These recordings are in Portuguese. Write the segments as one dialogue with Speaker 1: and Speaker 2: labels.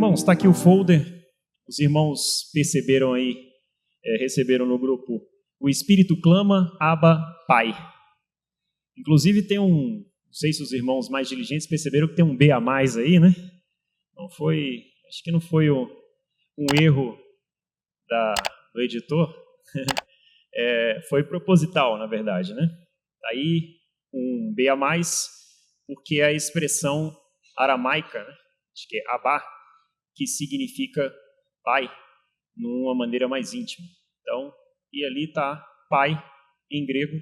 Speaker 1: Irmãos, está aqui o folder. Os irmãos perceberam aí, receberam no grupo, o Espírito clama, Abba, Pai. Inclusive tem não sei se os irmãos mais diligentes perceberam que tem um B a mais aí, né? Não foi, acho que não foi um erro do editor, foi proposital, na verdade, né? Tá aí um B a mais, porque é a expressão aramaica, né? Acho que é Abba, que significa pai, numa maneira mais íntima. Então, e ali está pai em grego,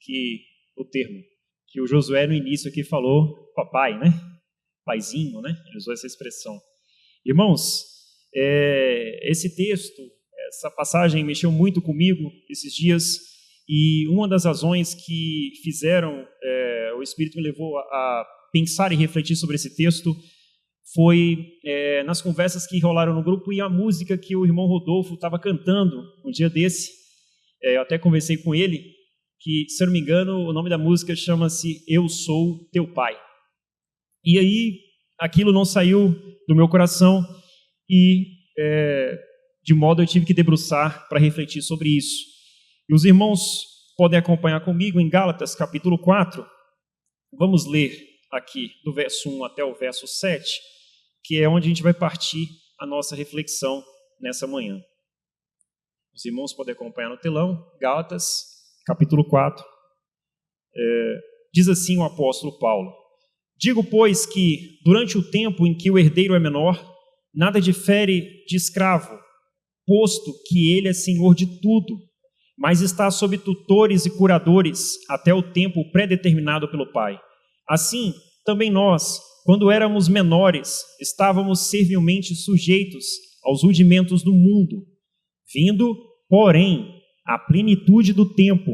Speaker 1: que o termo que o Josué no início aqui falou, papai, né? Paizinho, né? Ele usou essa expressão. Irmãos, esse texto, essa passagem mexeu muito comigo esses dias, e uma das razões que fizeram, o Espírito me levou a pensar e refletir sobre esse texto foi nas conversas que rolaram no grupo e a música que o irmão Rodolfo estava cantando um dia desse. Eu até conversei com ele, que, se eu não me engano, o nome da música chama-se Eu Sou Teu Pai. E aí, aquilo não saiu do meu coração e, de modo, eu tive que debruçar para refletir sobre isso. E os irmãos podem acompanhar comigo em Gálatas, capítulo 4. Vamos ler aqui do verso 1 até o verso 7, que é onde a gente vai partir a nossa reflexão nessa manhã. Os irmãos podem acompanhar no telão, Gálatas, capítulo 4. Diz assim o apóstolo Paulo: Digo, pois, que durante o tempo em que o herdeiro é menor, nada difere de escravo, posto que ele é senhor de tudo, mas está sob tutores e curadores até o tempo pré-determinado pelo Pai. Assim, também nós, quando éramos menores, estávamos servilmente sujeitos aos rudimentos do mundo. Vindo, porém, à plenitude do tempo,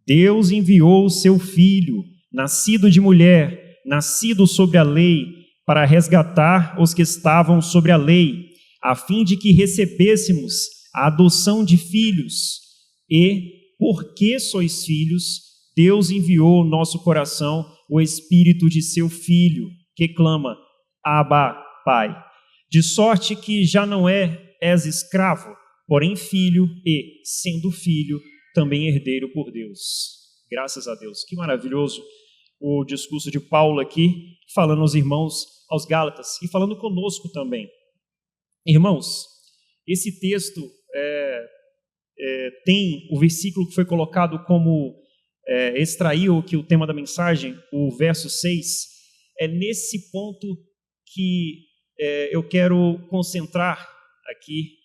Speaker 1: Deus enviou o seu Filho, nascido de mulher, nascido sobre a lei, para resgatar os que estavam sobre a lei, a fim de que recebêssemos a adoção de filhos. E, porque sois filhos, Deus enviou ao nosso coração o Espírito de seu Filho, que clama, Abba, Pai. De sorte que já não és escravo, porém filho, e, sendo filho, também herdeiro por Deus. Graças a Deus. Que maravilhoso o discurso de Paulo aqui, falando aos irmãos, aos Gálatas, e falando conosco também. Irmãos, esse texto tem o versículo que foi colocado como extraiu que o tema da mensagem, o verso 6, é nesse ponto que eu quero concentrar aqui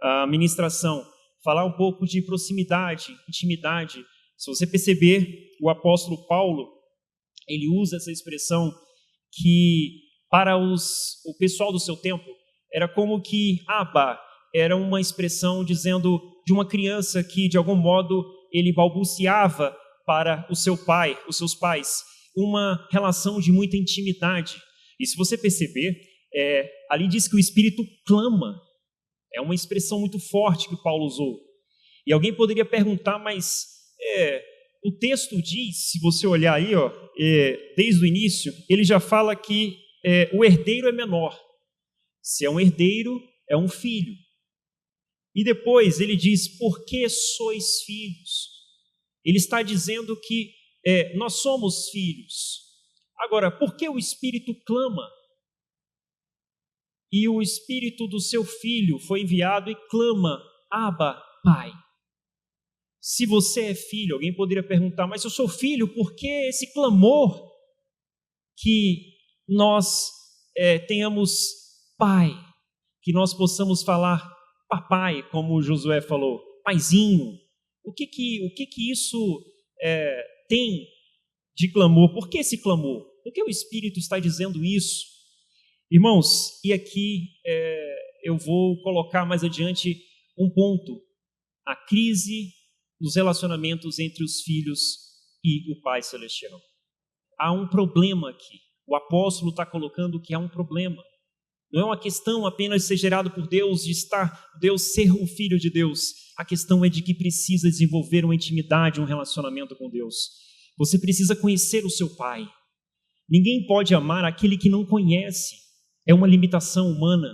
Speaker 1: a ministração, falar um pouco de proximidade, intimidade. Se você perceber, o apóstolo Paulo, ele usa essa expressão que para o pessoal do seu tempo era como que Abba era uma expressão dizendo de uma criança que de algum modo ele balbuciava para o seu pai, os seus pais, uma relação de muita intimidade. E se você perceber, ali diz que o Espírito clama. É uma expressão muito forte que Paulo usou. E alguém poderia perguntar, mas o texto diz, se você olhar aí, desde o início, ele já fala que o herdeiro é menor. Se é um herdeiro, é um filho. E depois ele diz, por que sois filhos? Ele está dizendo que nós somos filhos. Agora, por que o Espírito clama? E o Espírito do seu Filho foi enviado e clama, Abba, Pai. Se você é filho, alguém poderia perguntar, mas eu sou filho, por que esse clamor que nós tenhamos Pai, que nós possamos falar papai, como o Josué falou, paizinho? O que isso tem de clamor? Por que esse clamor? Por que o Espírito está dizendo isso? Irmãos, e aqui eu vou colocar mais adiante um ponto, a crise dos relacionamentos entre os filhos e o Pai Celestial. Há um problema aqui, o apóstolo está colocando que há um problema. Não é uma questão apenas de ser gerado por Deus, de Deus ser o Filho de Deus. A questão é de que precisa desenvolver uma intimidade, um relacionamento com Deus. Você precisa conhecer o seu Pai. Ninguém pode amar aquele que não conhece. é uma limitação humana.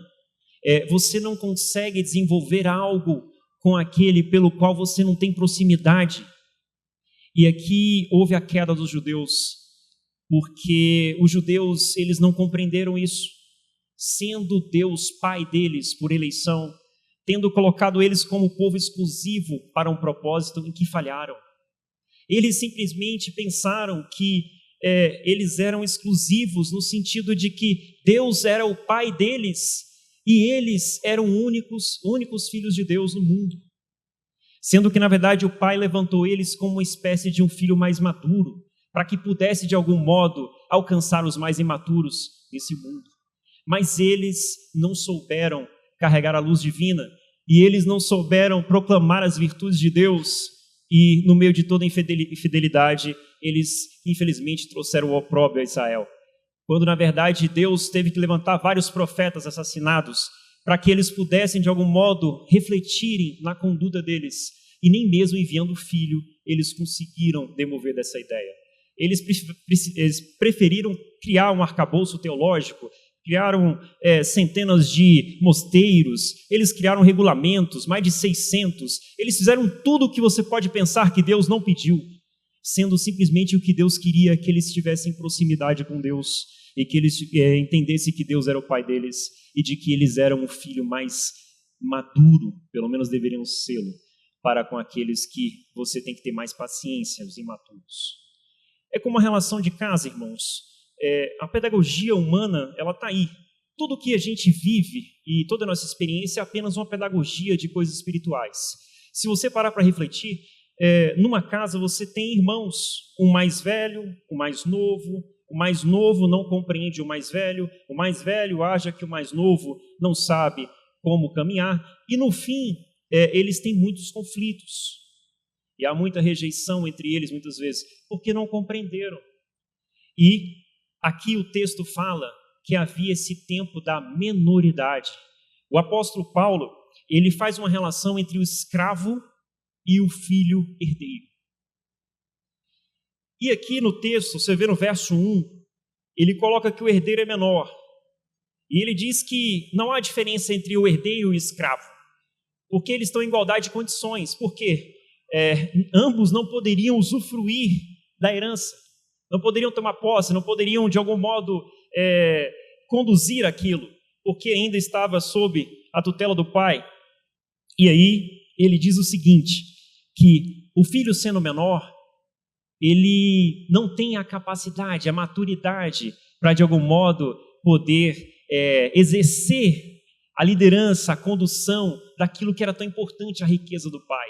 Speaker 1: Você não consegue desenvolver algo com aquele pelo qual você não tem proximidade. E aqui houve a queda dos judeus, porque os judeus, eles não compreenderam isso, sendo Deus pai deles por eleição, tendo colocado eles como povo exclusivo para um propósito em que falharam. Eles simplesmente pensaram que eles eram exclusivos no sentido de que Deus era o pai deles e eles eram únicos filhos de Deus no mundo. Sendo que, na verdade, o pai levantou eles como uma espécie de um filho mais maduro, para que pudesse, de algum modo, alcançar os mais imaturos nesse mundo. Mas eles não souberam carregar a luz divina, e eles não souberam proclamar as virtudes de Deus, e no meio de toda a infidelidade, eles, infelizmente, trouxeram o opróbrio a Israel. Quando, na verdade, Deus teve que levantar vários profetas assassinados, para que eles pudessem, de algum modo, refletirem na conduta deles. E nem mesmo enviando o filho, eles conseguiram demover dessa ideia. Eles preferiram criar um arcabouço teológico, criaram centenas de mosteiros, eles criaram regulamentos, mais de 600. Eles fizeram tudo o que você pode pensar que Deus não pediu, sendo simplesmente o que Deus queria, que eles tivessem proximidade com Deus e que eles entendessem que Deus era o pai deles e de que eles eram o filho mais maduro, pelo menos deveriam sê-lo, para com aqueles que você tem que ter mais paciência, os imaturos. É como a relação de casa, irmãos. A pedagogia humana, ela está aí. Tudo que a gente vive e toda a nossa experiência é apenas uma pedagogia de coisas espirituais. Se você parar para refletir, numa casa você tem irmãos, um mais velho, um mais novo. O mais novo não compreende o mais velho acha que o mais novo não sabe como caminhar, e no fim, eles têm muitos conflitos, e há muita rejeição entre eles muitas vezes, porque não compreenderam. E aqui o texto fala que havia esse tempo da menoridade. O apóstolo Paulo, ele faz uma relação entre o escravo e o filho herdeiro. E aqui no texto, você vê no verso 1, ele coloca que o herdeiro é menor. E ele diz que não há diferença entre o herdeiro e o escravo, porque eles estão em igualdade de condições. Por quê? Ambos não poderiam usufruir da herança, não poderiam tomar posse, não poderiam, de algum modo, conduzir aquilo, porque ainda estava sob a tutela do pai. E aí, ele diz o seguinte, que o filho sendo menor, ele não tem a capacidade, a maturidade para, de algum modo, poder exercer a liderança, a condução daquilo que era tão importante, a riqueza do pai.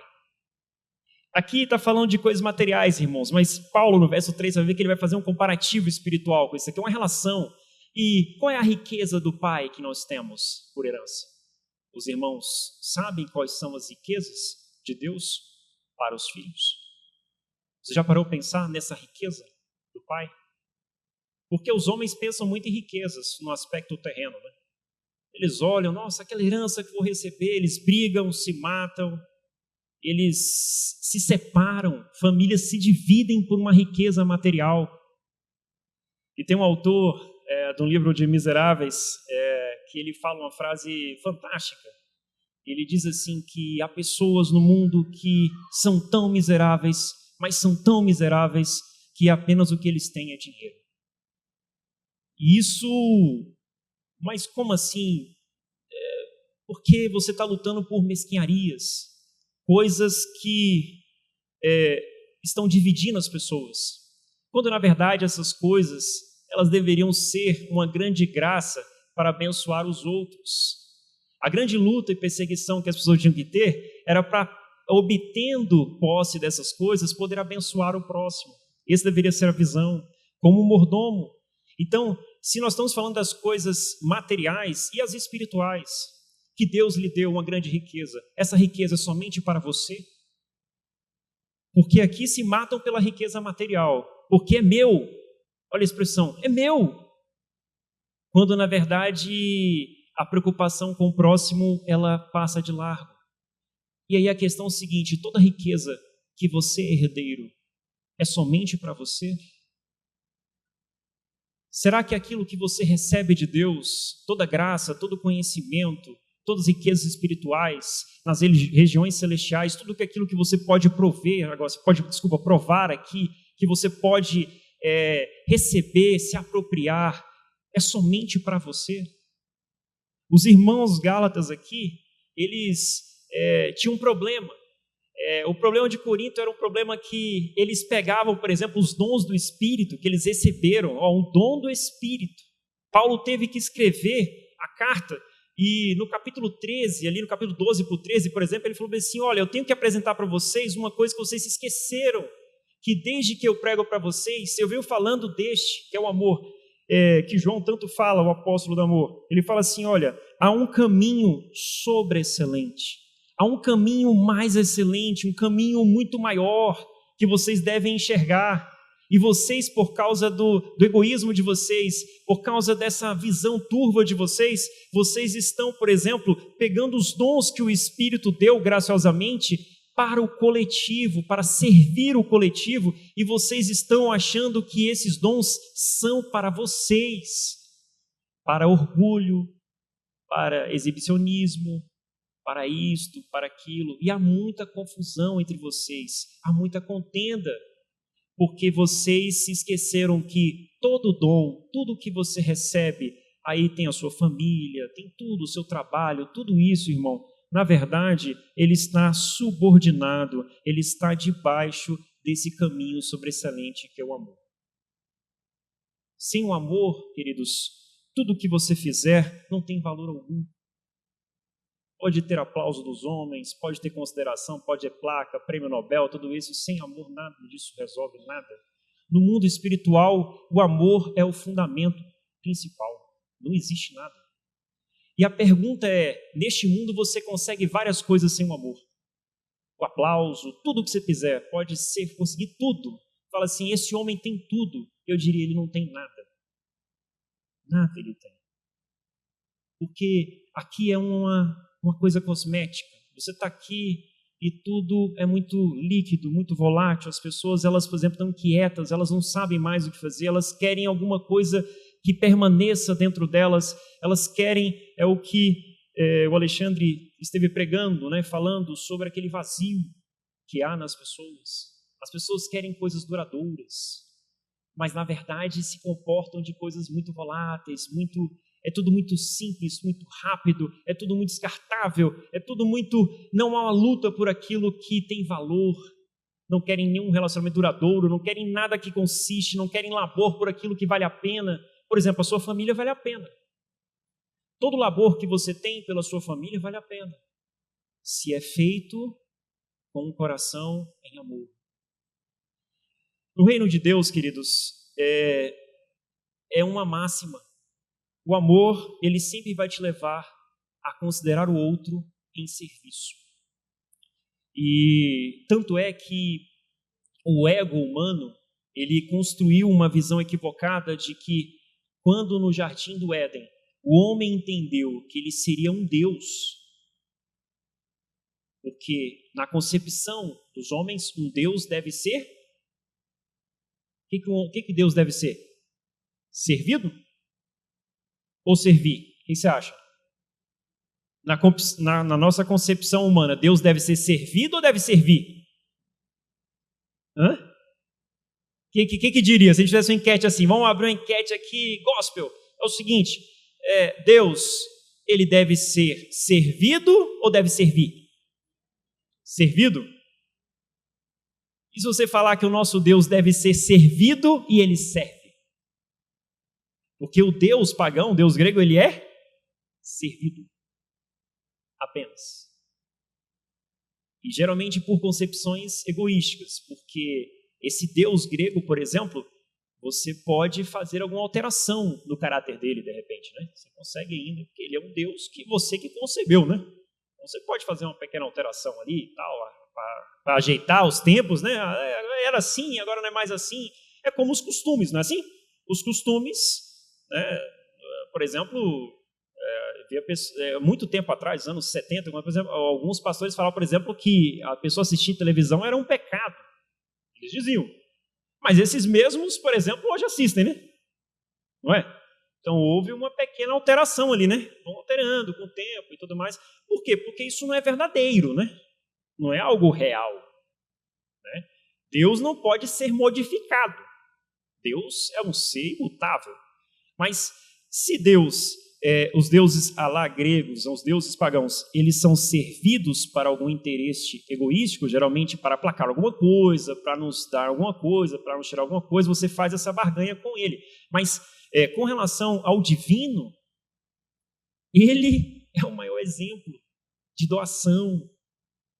Speaker 1: Aqui está falando de coisas materiais, irmãos, mas Paulo, no verso 3, vai ver que ele vai fazer um comparativo espiritual com isso aqui, uma relação. E qual é a riqueza do pai que nós temos por herança? Os irmãos sabem quais são as riquezas de Deus para os filhos? Você já parou a pensar nessa riqueza do pai? Porque os homens pensam muito em riquezas no aspecto terreno, né? Eles olham, nossa, aquela herança que vou receber, eles brigam, se matam, eles se separam, famílias se dividem por uma riqueza material. E tem um autor de um livro de Miseráveis que ele fala uma frase fantástica. Ele diz assim que há pessoas no mundo que são tão miseráveis, mas são tão miseráveis que apenas o que eles têm é dinheiro. E isso, mas como assim? Porque você está lutando por mesquinharias, coisas que estão dividindo as pessoas, quando na verdade essas coisas, elas deveriam ser uma grande graça para abençoar os outros. A grande luta e perseguição que as pessoas tinham que ter era para, obtendo posse dessas coisas, poder abençoar o próximo. Essa deveria ser a visão, como um mordomo. Então, se nós estamos falando das coisas materiais e as espirituais, que Deus lhe deu uma grande riqueza, essa riqueza é somente para você? Porque aqui se matam pela riqueza material, porque é meu. Olha a expressão, é meu. Quando, na verdade, a preocupação com o próximo, ela passa de largo. E aí a questão é o seguinte, toda riqueza que você é herdeiro, é somente para você? Será que aquilo que você recebe de Deus, toda graça, todo conhecimento, todas as riquezas espirituais, nas regiões celestiais, tudo aquilo que você pode prover, agora você pode, provar aqui, que você pode receber, se apropriar, é somente para você? Os irmãos Gálatas aqui, eles tinham um problema. O problema de Corinto era um problema que eles pegavam, por exemplo, os dons do Espírito que eles receberam, um dom do Espírito. Paulo teve que escrever a carta e no capítulo 13, ali no capítulo 12 para o 13, por exemplo, ele falou assim, olha, eu tenho que apresentar para vocês uma coisa que vocês se esqueceram, que desde que eu prego para vocês, eu venho falando deste, que é o amor, que João tanto fala, o apóstolo do amor. Ele fala assim, olha, há um caminho sobreexcelente. Há um caminho mais excelente, um caminho muito maior que vocês devem enxergar. E vocês, por causa do egoísmo de vocês, por causa dessa visão turva de vocês, vocês estão, por exemplo, pegando os dons que o Espírito deu graciosamente para o coletivo, para servir o coletivo, e vocês estão achando que esses dons são para vocês, para orgulho, para exibicionismo, para isto, para aquilo, e há muita confusão entre vocês, há muita contenda, porque vocês se esqueceram que todo dom, tudo que você recebe, aí tem a sua família, tem tudo, o seu trabalho, tudo isso, irmão, na verdade, ele está subordinado, ele está debaixo desse caminho sobressalente que é o amor. Sem o amor, queridos, tudo que você fizer não tem valor algum. Pode ter aplauso dos homens, pode ter consideração, pode ter placa, prêmio Nobel, tudo isso, sem amor nada disso resolve nada. No mundo espiritual, o amor é o fundamento principal, não existe nada. E a pergunta é, neste mundo você consegue várias coisas sem o amor. O aplauso, tudo que você quiser, pode ser, conseguir tudo. Fala assim, esse homem tem tudo, eu diria, ele não tem nada. Nada ele tem. Porque aqui é uma coisa cosmética. Você está aqui e tudo é muito líquido, muito volátil. As pessoas, elas, por exemplo, estão inquietas, elas não sabem mais o que fazer, elas querem alguma coisa que permaneça dentro delas, elas querem, é o que o Alexandre esteve pregando, né, falando sobre aquele vazio que há nas pessoas. As pessoas querem coisas duradouras, mas na verdade se comportam de coisas muito voláteis, é tudo muito simples, muito rápido, é tudo muito descartável, é tudo muito, não há uma luta por aquilo que tem valor, não querem nenhum relacionamento duradouro, não querem nada que consiste, não querem labor por aquilo que vale a pena. Por exemplo, a sua família vale a pena. Todo labor que você tem pela sua família vale a pena, se é feito com um coração em amor. No reino de Deus, queridos, é uma máxima. O amor, ele sempre vai te levar a considerar o outro em serviço. E tanto é que o ego humano, ele construiu uma visão equivocada de que quando no jardim do Éden o homem entendeu que ele seria um Deus, porque na concepção dos homens um Deus deve ser, o que Deus deve ser? Servido? Ou servir? O que você acha? Na nossa concepção humana, Deus deve ser servido ou deve servir? Hã? O que diria se a gente fizesse uma enquete assim? Vamos abrir uma enquete aqui, gospel. É o seguinte, Deus, ele deve ser servido ou deve servir? Servido? E se você falar que o nosso Deus deve ser servido e ele serve? Porque o Deus pagão, o Deus grego, ele é servido apenas. E geralmente por concepções egoísticas, porque esse Deus grego, por exemplo, você pode fazer alguma alteração no caráter dele, de repente, né? Você consegue ainda, porque ele é um Deus que você que concebeu, né? Então você pode fazer uma pequena alteração ali e tal, para ajeitar os tempos, né? Era assim, agora não é mais assim. É como os costumes, não é assim? Os costumes, né? Por exemplo, muito tempo atrás, anos 70, por exemplo, alguns pastores falavam, por exemplo, que a pessoa assistir televisão era um pecado. Eles diziam. Mas esses mesmos, por exemplo, hoje assistem, né? não é? Então houve uma pequena alteração ali, né? Vão alterando com o tempo e tudo mais. Por quê? Porque isso não é verdadeiro, né? Não é algo real, né? Deus não pode ser modificado. Deus é um ser imutável. Mas se Deus, os deuses alá gregos, os deuses pagãos, eles são servidos para algum interesse egoístico, geralmente para aplacar alguma coisa, para nos dar alguma coisa, para nos tirar alguma coisa, você faz essa barganha com ele. Mas com relação ao divino, ele é o maior exemplo de doação.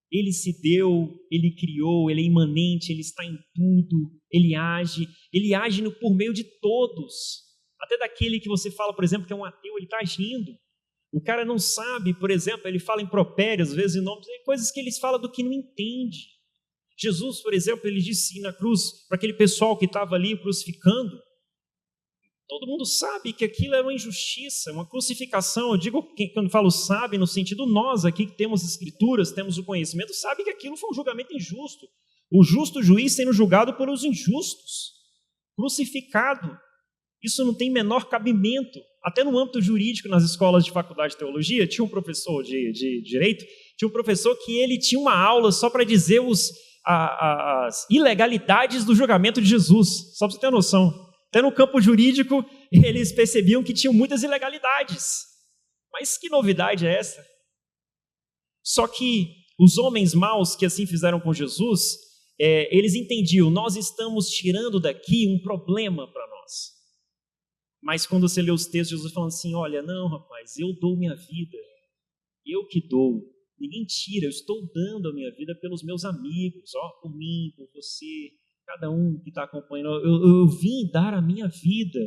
Speaker 1: Ele se deu, ele criou, ele é imanente, ele está em tudo, ele age por meio de todos. Até daquele que você fala, por exemplo, que é um ateu, ele está agindo. O cara não sabe, por exemplo, ele fala impropérios, às vezes em nomes, coisas que eles falam do que não entende. Jesus, por exemplo, ele disse na cruz, para aquele pessoal que estava ali crucificando, todo mundo sabe que aquilo era uma injustiça, uma crucificação. Eu digo, quando falo sabe, no sentido nós aqui que temos escrituras, temos o conhecimento, sabe que aquilo foi um julgamento injusto. O justo juiz sendo julgado pelos injustos, crucificado. Isso não tem menor cabimento. Até no âmbito jurídico, nas escolas de faculdade de teologia, tinha um professor de direito, tinha um professor que ele tinha uma aula só para dizer as ilegalidades do julgamento de Jesus, só para você ter noção. Até no campo jurídico, eles percebiam que tinham muitas ilegalidades. Mas que novidade é essa? Só que os homens maus que assim fizeram com Jesus, eles entendiam, nós estamos tirando daqui um problema para nós. Mas quando você lê os textos, Jesus falando assim, olha, não rapaz, eu dou minha vida, eu que dou, ninguém tira, eu estou dando a minha vida pelos meus amigos, por mim, por você, cada um que está acompanhando, eu vim dar a minha vida,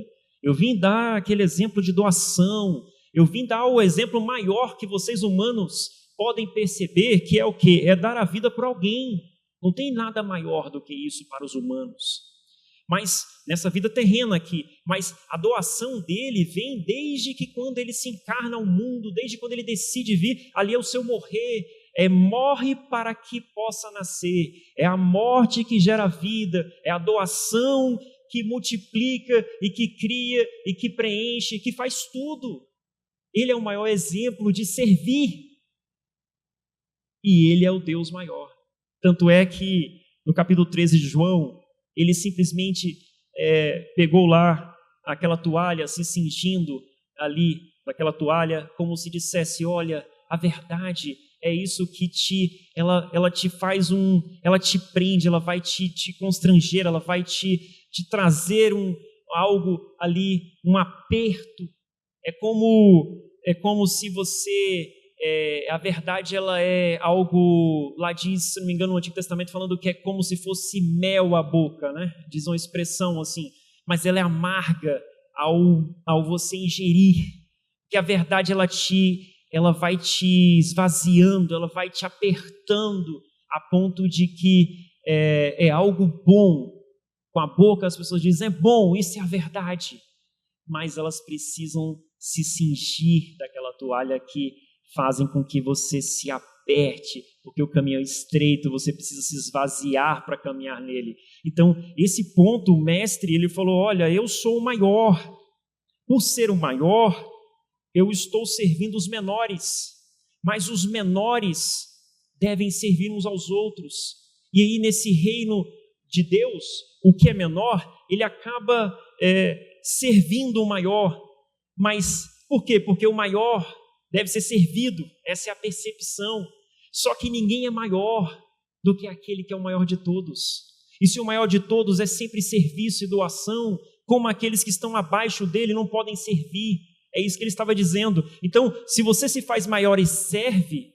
Speaker 1: eu vim dar aquele exemplo de doação, eu vim dar o exemplo maior que vocês humanos podem perceber, que é o quê? É dar a vida por alguém. Não tem nada maior do que isso para os humanos. Mas, nessa vida terrena aqui, mas a doação dele vem desde que quando ele se encarna ao mundo, desde quando ele decide vir, ali é o seu morrer, morre para que possa nascer, é a morte que gera vida, é a doação que multiplica e que cria e que preenche, que faz tudo. Ele é o maior exemplo de servir e ele é o Deus maior. Tanto é que no capítulo 13 de João, ele simplesmente pegou lá aquela toalha, se cingindo ali naquela toalha, como se dissesse, olha, a verdade é isso que ela te faz ela te prende, ela vai te constranger, ela vai te trazer algo ali, um aperto. É como se você, a verdade ela é algo, lá diz, se não me engano, no Antigo Testamento, falando que é como se fosse mel à boca, né? Diz uma expressão assim, mas ela é amarga ao você ingerir, que a verdade ela vai te esvaziando, ela vai te apertando a ponto de que é algo bom. Com a boca as pessoas dizem, é bom, isso é a verdade. Mas elas precisam se cingir daquela toalha que fazem com que você se aperte, porque o caminho é estreito, você precisa se esvaziar para caminhar nele. Então, esse ponto, o mestre, ele falou, olha, eu sou o maior. Por ser o maior, eu estou servindo os menores, mas os menores devem servir uns aos outros. E aí, nesse reino de Deus, o que é menor, ele acaba servindo o maior. Mas por quê? Porque o maior deve ser servido, essa é a percepção. Só que ninguém é maior do que aquele que é o maior de todos. E se o maior de todos é sempre serviço e doação, como aqueles que estão abaixo dele não podem servir. É isso que ele estava dizendo. Então, se você se faz maior e serve,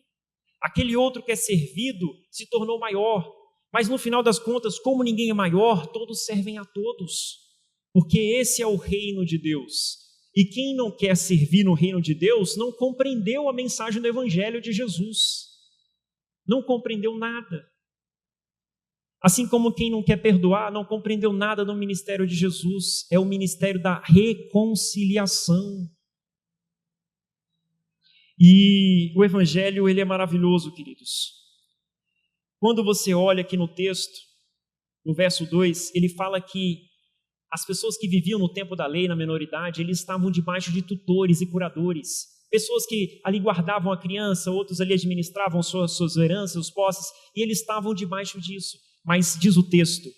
Speaker 1: aquele outro que é servido se tornou maior. Mas no final das contas, como ninguém é maior, todos servem a todos. Porque esse é o reino de Deus. E quem não quer servir no reino de Deus não compreendeu a mensagem do Evangelho de Jesus. Não compreendeu nada. Assim como quem não quer perdoar não compreendeu nada no ministério de Jesus. É o ministério da reconciliação. E o Evangelho, ele é maravilhoso, queridos. Quando você olha aqui no texto, no verso 2, ele fala que As pessoas que viviam no tempo da lei, na minoridade, eles estavam debaixo de tutores e curadores. Pessoas que ali guardavam a criança, outros ali administravam suas heranças, os posses, e eles estavam debaixo disso. Mas diz o texto,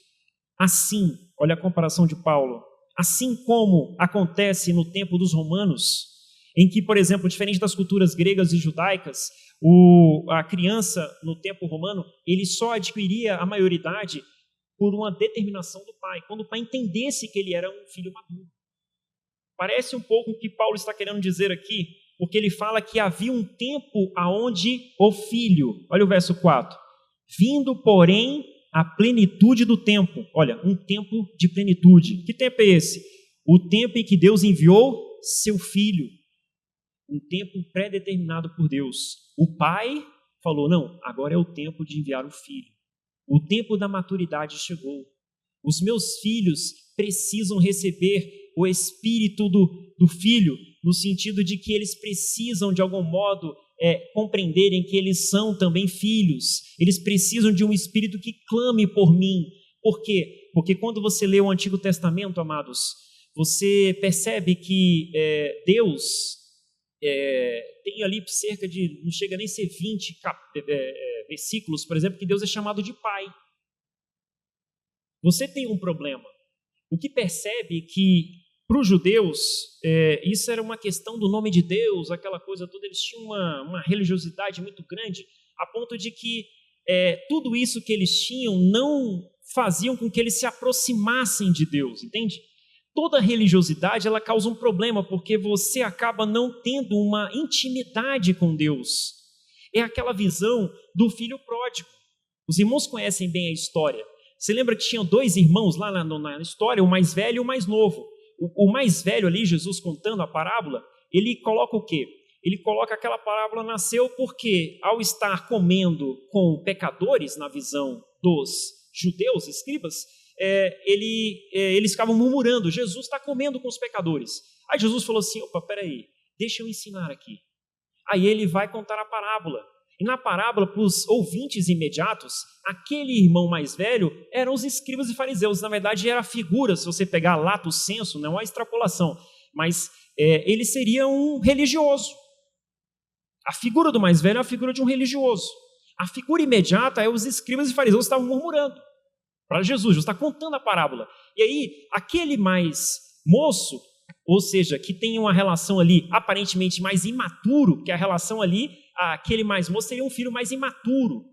Speaker 1: assim, olha a comparação de Paulo, assim como acontece no tempo dos romanos, em que, por exemplo, diferente das culturas gregas e judaicas, a criança no tempo romano, ele só adquiria a maioridade por uma determinação do pai, quando o pai entendesse que ele era um filho maduro. Parece um pouco o que Paulo está querendo dizer aqui, porque ele fala que havia um tempo aonde o filho, olha o verso 4, vindo, porém, a plenitude do tempo. Olha, um tempo de plenitude. Que tempo é esse? O tempo em que Deus enviou seu filho. Um tempo pré-determinado por Deus. O pai falou, não, agora é o tempo de enviar o filho. O tempo da maturidade chegou. Os meus filhos precisam receber o espírito do filho, no sentido de que eles precisam, de algum modo, compreenderem que eles são também filhos. Eles precisam de um espírito que clame por mim. Por quê? Porque quando você lê o Antigo Testamento, amados, você percebe que Deus tem ali cerca de, não chega nem a ser 20 versículos, por exemplo, que Deus é chamado de Pai. Você tem um problema. O que percebe que para os judeus, isso era uma questão do nome de Deus, aquela coisa toda, eles tinham uma religiosidade muito grande, a ponto de que tudo isso que eles tinham não faziam com que eles se aproximassem de Deus, entende? Toda religiosidade, ela causa um problema, porque você acaba não tendo uma intimidade com Deus. É aquela visão do filho pródigo. Os irmãos conhecem bem a história. Você lembra que tinham dois irmãos lá na história, o mais velho e o mais novo. O mais velho ali, Jesus contando a parábola, ele coloca o quê? Ele coloca aquela parábola nasceu porque, ao estar comendo com pecadores, na visão dos judeus, escribas, eles ficavam murmurando, Jesus está comendo com os pecadores. Aí Jesus falou assim, opa, peraí, deixa eu ensinar aqui. Aí ele vai contar a parábola. E na parábola, para os ouvintes imediatos, aquele irmão mais velho eram os escribas e fariseus. Na verdade, era a figura, se você pegar lato sensu, não é uma extrapolação, mas ele seria um religioso. A figura do mais velho é a figura de um religioso. A figura imediata é os escribas e fariseus que estavam murmurando para Jesus. Jesus está contando a parábola. E aí, aquele mais moço, ou seja, que tem uma relação ali aparentemente mais imaturo, que a relação ali, aquele mais moço seria um filho mais imaturo,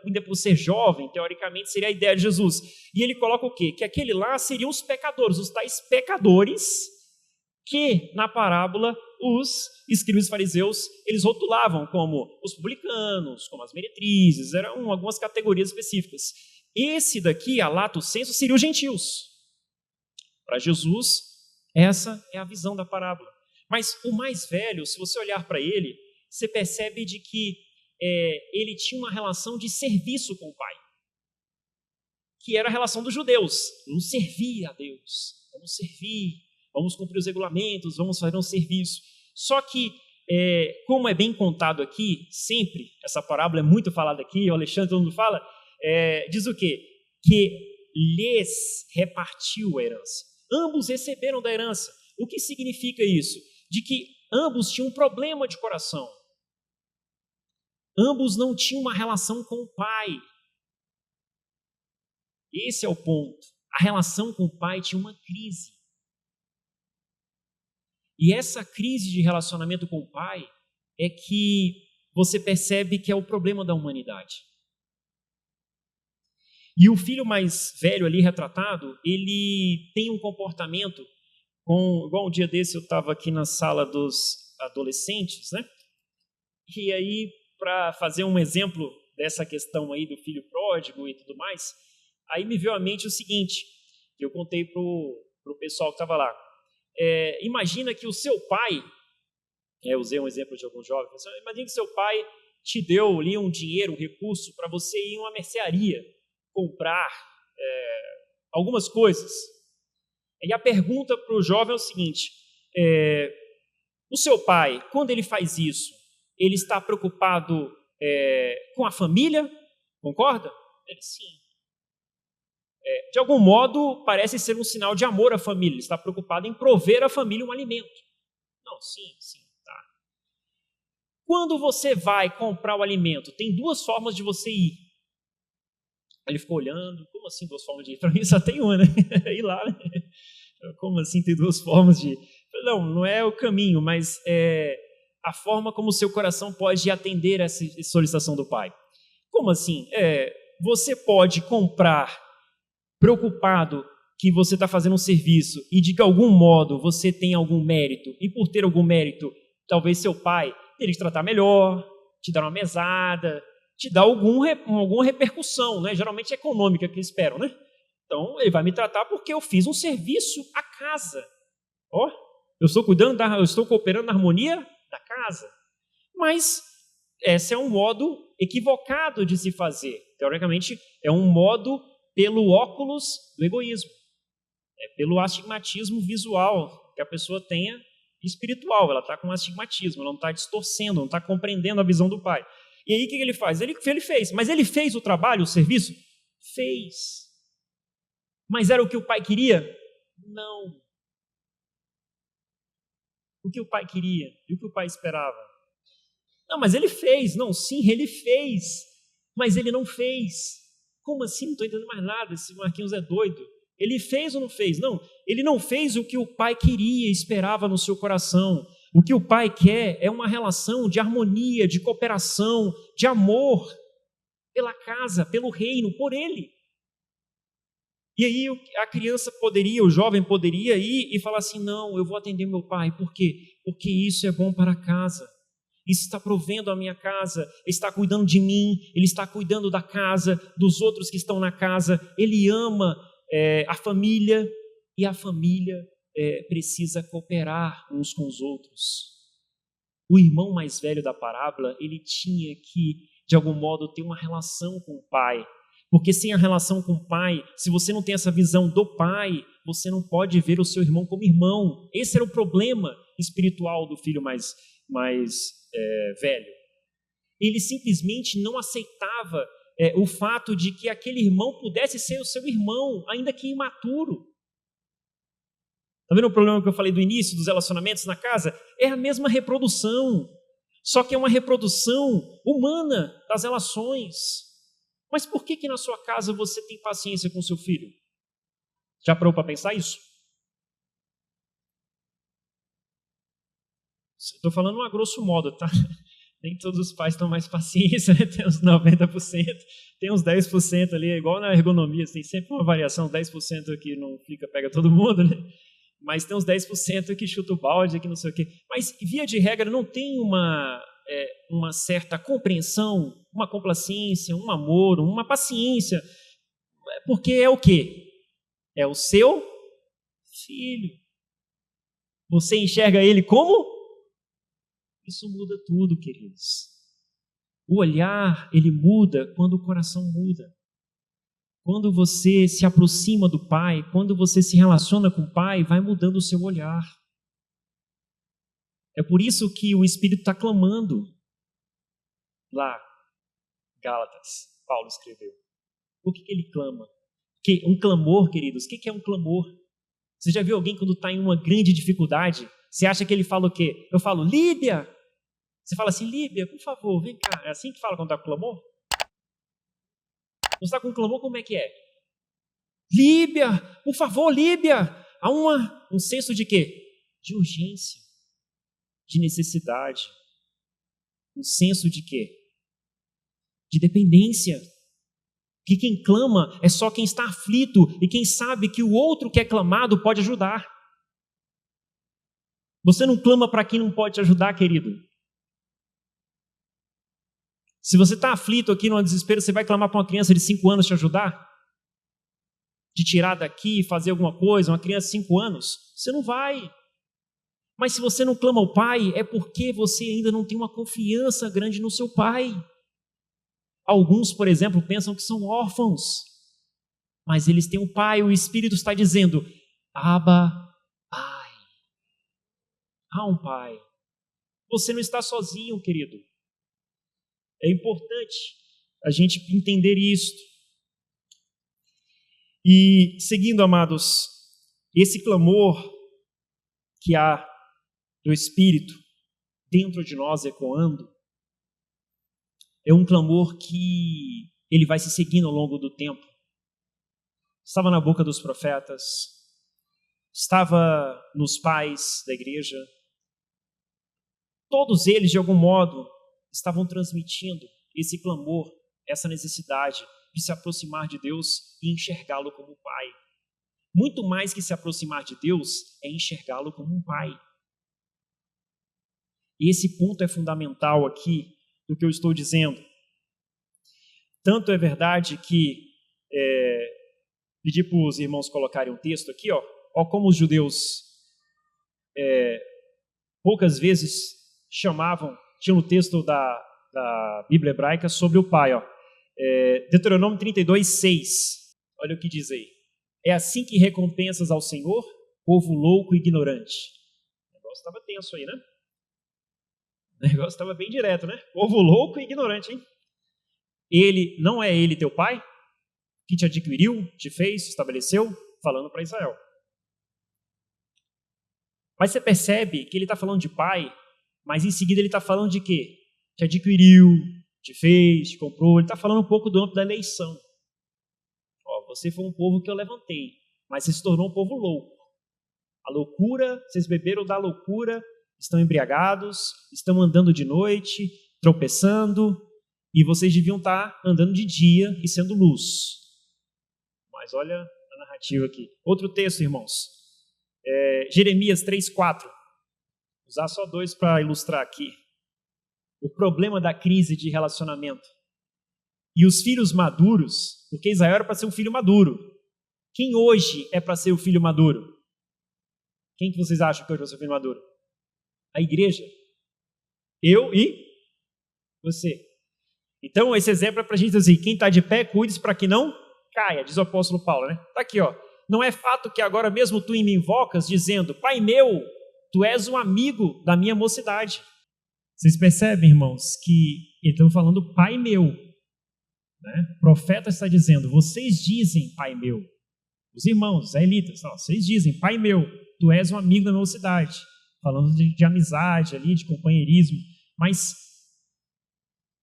Speaker 1: ainda por ser jovem, teoricamente seria a ideia de Jesus. E ele coloca o quê? Que aquele lá seriam os pecadores, os tais pecadores que na parábola os escribas e fariseus, eles rotulavam como os publicanos, como as meretrizes, eram algumas categorias específicas. Esse daqui, a lato sensu, seriam os gentios. Para Jesus, essa é a visão da parábola. Mas o mais velho, se você olhar para ele, você percebe de que ele tinha uma relação de serviço com o pai, que era a relação dos judeus. Vamos servir a Deus, vamos servir, vamos cumprir os regulamentos, vamos fazer um serviço. Só que, como é bem contado aqui, sempre, essa parábola é muito falada aqui, o Alexandre, todo mundo fala, diz o quê? Que lhes repartiu a herança. Ambos receberam da herança. O que significa isso? De que ambos tinham um problema de coração. Ambos não tinham uma relação com o pai. Esse é o ponto. A relação com o pai tinha uma crise. E essa crise de relacionamento com o pai é que você percebe que é o problema da humanidade. E o filho mais velho ali retratado, ele tem um comportamento, igual um dia desse eu estava aqui na sala dos adolescentes, né? E aí, para fazer um exemplo dessa questão aí do filho pródigo e tudo mais, aí me veio à mente o seguinte, que eu contei para o pessoal que estava lá. Imagina que o seu pai, eu usei um exemplo de alguns jovens, imagina que seu pai te deu ali um dinheiro, um recurso para você ir em uma mercearia, comprar algumas coisas. E a pergunta para o jovem é o seguinte, o seu pai, quando ele faz isso, ele está preocupado com a família? Concorda? Ele, sim. de algum modo, parece ser um sinal de amor à família. Ele está preocupado em prover à família um alimento. Não, sim, tá. Quando você vai comprar o alimento, tem duas formas de você ir. Ele ficou olhando, como assim duas formas de ir? Para mim só tem uma, né? Ir lá, né? Como assim tem duas formas de ir? Não é o caminho, mas é a forma como o seu coração pode atender essa solicitação do Pai. Como assim? Você pode comprar preocupado que você está fazendo um serviço e de que algum modo você tem algum mérito, e por ter algum mérito, talvez seu pai teria que te tratar melhor, te dar uma mesada, te dar alguma repercussão, né? Geralmente econômica que eles esperam, né? Então, ele vai me tratar porque eu fiz um serviço à casa. Eu estou cooperando na harmonia da casa. Mas esse é um modo equivocado de se fazer. Teoricamente, é um modo pelo óculos do egoísmo. Pelo astigmatismo visual que a pessoa tenha espiritual. Ela está com astigmatismo, ela não está distorcendo, não está compreendendo a visão do Pai. E aí o que ele faz? Ele fez. Mas ele fez o trabalho, o serviço? Fez. Mas era o que o Pai queria? Não. O que o Pai queria e o que o Pai esperava? Não, mas ele fez. Não, sim, ele fez. Mas ele não fez. Como assim? Não estou entendendo mais nada. Esse Marquinhos é doido. Ele fez ou não fez? Não, ele não fez o que o Pai queria e esperava no seu coração. O que o Pai quer é uma relação de harmonia, de cooperação, de amor pela casa, pelo reino, por ele. E aí a criança poderia, o jovem poderia ir e falar assim, não, eu vou atender meu pai. Por quê? Porque isso é bom para a casa. Isso está provendo a minha casa, ele está cuidando de mim, ele está cuidando da casa, dos outros que estão na casa, ele ama a família, e a família precisa cooperar uns com os outros. O irmão mais velho da parábola, ele tinha que, de algum modo, ter uma relação com o pai, porque sem a relação com o pai, se você não tem essa visão do pai, você não pode ver o seu irmão como irmão. Esse era o problema espiritual do filho mais velho. Ele simplesmente não aceitava o fato de que aquele irmão pudesse ser o seu irmão, ainda que imaturo. Está vendo o problema que eu falei do início dos relacionamentos na casa? É a mesma reprodução, só que é uma reprodução humana das relações. Mas por que na sua casa você tem paciência com seu filho? Já parou para pensar isso? Estou falando a grosso modo, tá? Nem todos os pais estão mais paciência, né? Tem uns 90%, tem uns 10% ali, é igual na ergonomia, tem sempre uma variação, 10% que não pega todo mundo, né? Mas tem uns 10% que chuta o balde, que não sei o quê. Mas, via de regra, não tem uma certa compreensão, uma complacência, um amor, uma paciência, porque é o quê? É o seu filho. Você enxerga ele como? Isso muda tudo, queridos. O olhar, ele muda quando o coração muda. Quando você se aproxima do Pai, quando você se relaciona com o Pai, vai mudando o seu olhar. É por isso que o Espírito está clamando. Lá, Gálatas, Paulo escreveu. Por que ele clama? Porque um clamor, queridos, o que é um clamor? Você já viu alguém quando está em uma grande dificuldade? Você acha que ele fala o quê? Eu falo, Líbia! Você fala assim, Líbia, por favor, vem cá. É assim que fala quando está com clamor? Quando está com clamor, como é que é? Líbia, por favor, Líbia. Há um senso de quê? De urgência, de necessidade. Um senso de quê? De dependência. Que quem clama é só quem está aflito e quem sabe que o outro que é clamado pode ajudar. Você não clama para quem não pode te ajudar, querido. Se você está aflito aqui no desespero, você vai clamar para uma criança de 5 anos te ajudar? De tirar daqui e fazer alguma coisa, uma criança de 5 anos? Você não vai. Mas se você não clama ao Pai, é porque você ainda não tem uma confiança grande no seu Pai. Alguns, por exemplo, pensam que são órfãos, mas eles têm um Pai, o Espírito está dizendo, Abba, Pai. Há um Pai. Você não está sozinho, querido. É importante a gente entender isto. E seguindo, amados, esse clamor que há do Espírito dentro de nós ecoando, é um clamor que ele vai se seguindo ao longo do tempo. Estava na boca dos profetas, estava nos pais da igreja. Todos eles, de algum modo, estavam transmitindo esse clamor, essa necessidade de se aproximar de Deus e enxergá-lo como Pai. Muito mais que se aproximar de Deus, é enxergá-lo como um Pai. E esse ponto é fundamental aqui do que eu estou dizendo. Tanto é verdade que pedi para os irmãos colocarem um texto aqui, ó como os judeus poucas vezes tinha um texto da Bíblia hebraica sobre o Pai, Deuteronômio 32, 6. Olha o que diz aí. É assim que recompensas ao Senhor, povo louco e ignorante. O negócio estava tenso aí, né? O negócio estava bem direto, né? Povo louco e ignorante, hein? Não é ele teu pai, que te adquiriu, te fez, te estabeleceu, falando para Israel. Mas você percebe que ele está falando de pai, mas em seguida ele está falando de quê? Te adquiriu, te fez, te comprou. Ele está falando um pouco do âmbito da eleição. Você foi um povo que eu levantei, mas você se tornou um povo louco. A loucura, vocês beberam da loucura, estão embriagados, estão andando de noite, tropeçando, e vocês deviam estar andando de dia e sendo luz. Mas olha a narrativa aqui. Outro texto, irmãos. Jeremias 3,4. Vou usar só 2 para ilustrar aqui. O problema da crise de relacionamento. E os filhos maduros, porque Israel era para ser um filho maduro. Quem hoje é para ser o filho maduro? Quem que vocês acham que hoje vai ser o filho maduro? A igreja. Eu e você. Então, esse exemplo é para a gente dizer, quem está de pé, cuide-se para que não caia, diz o apóstolo Paulo, né? Está aqui, Não é fato que agora mesmo tu me invocas, dizendo, Pai meu, tu és um amigo da minha mocidade. Vocês percebem, irmãos, que ele está falando Pai meu. O profeta está dizendo, vocês dizem Pai meu. Os irmãos, os israelitas, vocês dizem Pai meu, tu és um amigo da minha mocidade. Falando de amizade ali, de companheirismo. Mas,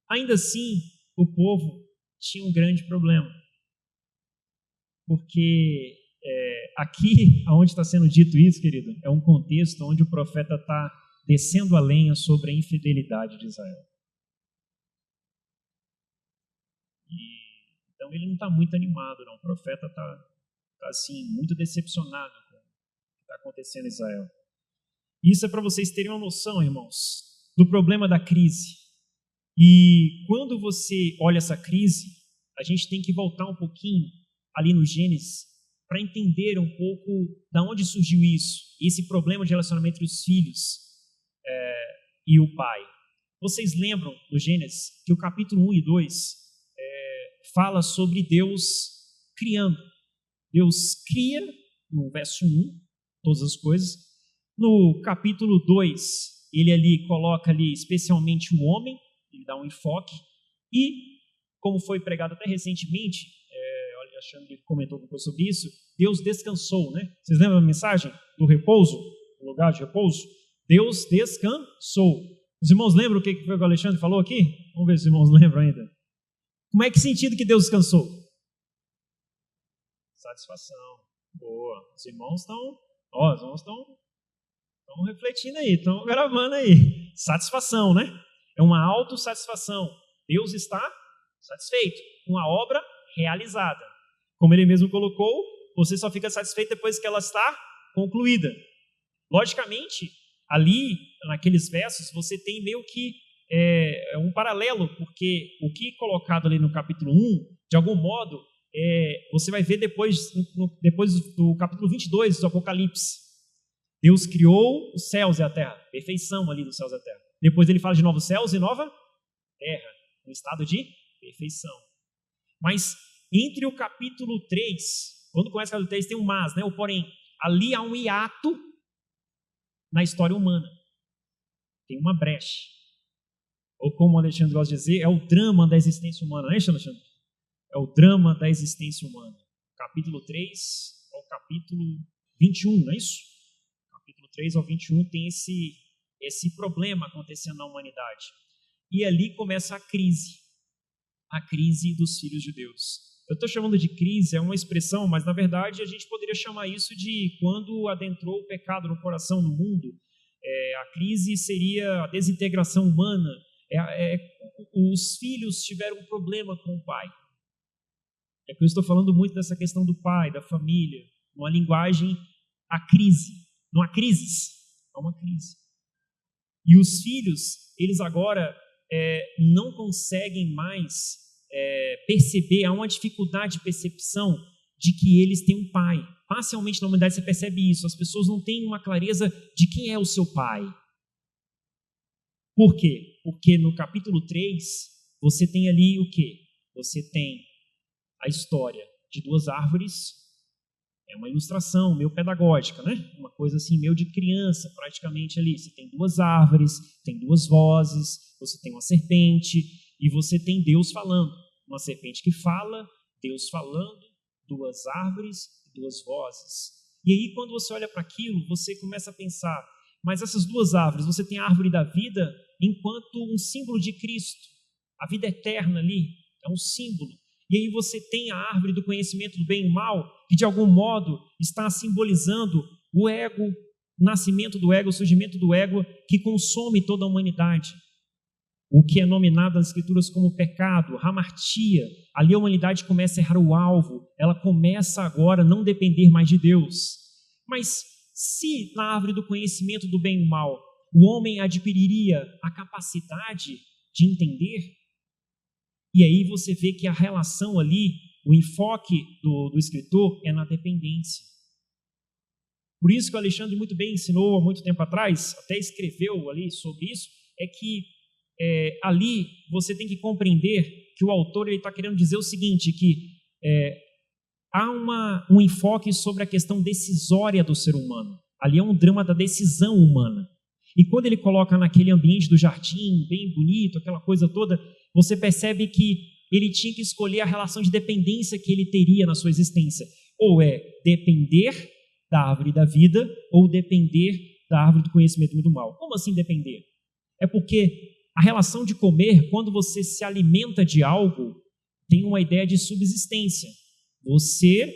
Speaker 1: ainda assim, o povo tinha um grande problema. Porque aqui, onde está sendo dito isso, querido, é um contexto onde o profeta está descendo a lenha sobre a infidelidade de Israel. Então ele não está muito animado, não. O profeta está assim, muito decepcionado com o que está acontecendo em Israel. Isso é para vocês terem uma noção, irmãos, do problema da crise. E quando você olha essa crise, a gente tem que voltar um pouquinho ali no Gênesis para entender um pouco de onde surgiu isso, esse problema de relacionamento entre os filhos e o pai. Vocês lembram no Gênesis que o capítulo 1 e 2 fala sobre Deus criando. Deus cria, no verso 1, todas as coisas. No capítulo 2, ele ali coloca ali especialmente o homem, ele dá um enfoque. E, como foi pregado até recentemente, o Alexandre comentou alguma coisa sobre isso, Deus descansou, né? Vocês lembram da mensagem do repouso? O lugar de repouso? Deus descansou. Os irmãos lembram o que foi que o Alexandre falou aqui? Vamos ver se os irmãos lembram ainda. Como é que sentido que Deus descansou? Satisfação. Boa. Os irmãos estão refletindo aí, estão gravando aí. Satisfação, né? É uma autossatisfação. Deus está satisfeito com a obra realizada. Como ele mesmo colocou, você só fica satisfeito depois que ela está concluída. Logicamente, ali, naqueles versos, você tem meio que um paralelo, porque o que é colocado ali no capítulo 1, de algum modo, você vai ver depois do capítulo 22 do Apocalipse. Deus criou os céus e a terra, perfeição ali dos céus e a terra. Depois ele fala de novos céus e nova terra, um estado de perfeição. Mas entre o capítulo 3, quando começa o capítulo 3 tem um mas, né? O porém, ali há um hiato na história humana. Tem uma brecha. Ou como o Alexandre gosta de dizer, é o drama da existência humana, não é isso, Alexandre? É o drama da existência humana. capítulo 3 ao capítulo 21, não é isso? Capítulo 3 ao 21 tem esse problema acontecendo na humanidade. E ali começa a crise dos filhos de Deus. Eu estou chamando de crise, é uma expressão, mas na verdade a gente poderia chamar isso de quando adentrou o pecado no coração, no mundo. A crise seria a desintegração humana. Os filhos tiveram um problema com o pai. É que eu estou falando muito dessa questão do pai, da família, uma linguagem, a crise. Não há crises, há uma crise. E os filhos, eles agora não conseguem mais perceber, há uma dificuldade de percepção de que eles têm um pai. Parcialmente na humanidade você percebe isso, as pessoas não têm uma clareza de quem é o seu pai. Por quê? Porque no capítulo 3, você tem ali o quê? Você tem a história de duas árvores, é uma ilustração meio pedagógica, né? Uma coisa assim meio de criança, praticamente ali. Você tem duas árvores, tem duas vozes, você tem uma serpente e você tem Deus falando. Uma serpente que fala, Deus falando, duas árvores, duas vozes. E aí quando você olha para aquilo, você começa a pensar, mas essas duas árvores, você tem a árvore da vida enquanto um símbolo de Cristo. A vida eterna ali é um símbolo. E aí você tem a árvore do conhecimento do bem e do mal, que de algum modo está simbolizando o ego, o nascimento do ego, o surgimento do ego, que consome toda a humanidade. O que é nominado nas escrituras como pecado, hamartia. Ali a humanidade começa a errar o alvo, ela começa agora a não depender mais de Deus. Mas se na árvore do conhecimento do bem e do mal, o homem adquiriria a capacidade de entender, e aí você vê que a relação ali, o enfoque do escritor é na dependência. Por isso que o Alexandre muito bem ensinou há muito tempo atrás, até escreveu ali sobre isso, é que ali você tem que compreender que o autor está querendo dizer o seguinte, que há um enfoque sobre a questão decisória do ser humano. Ali é um drama da decisão humana. E quando ele coloca naquele ambiente do jardim, bem bonito, aquela coisa toda, você percebe que ele tinha que escolher a relação de dependência que ele teria na sua existência. Ou é depender da árvore da vida, ou depender da árvore do conhecimento do mal. Como assim depender? É porque a relação de comer, quando você se alimenta de algo, tem uma ideia de subsistência. Você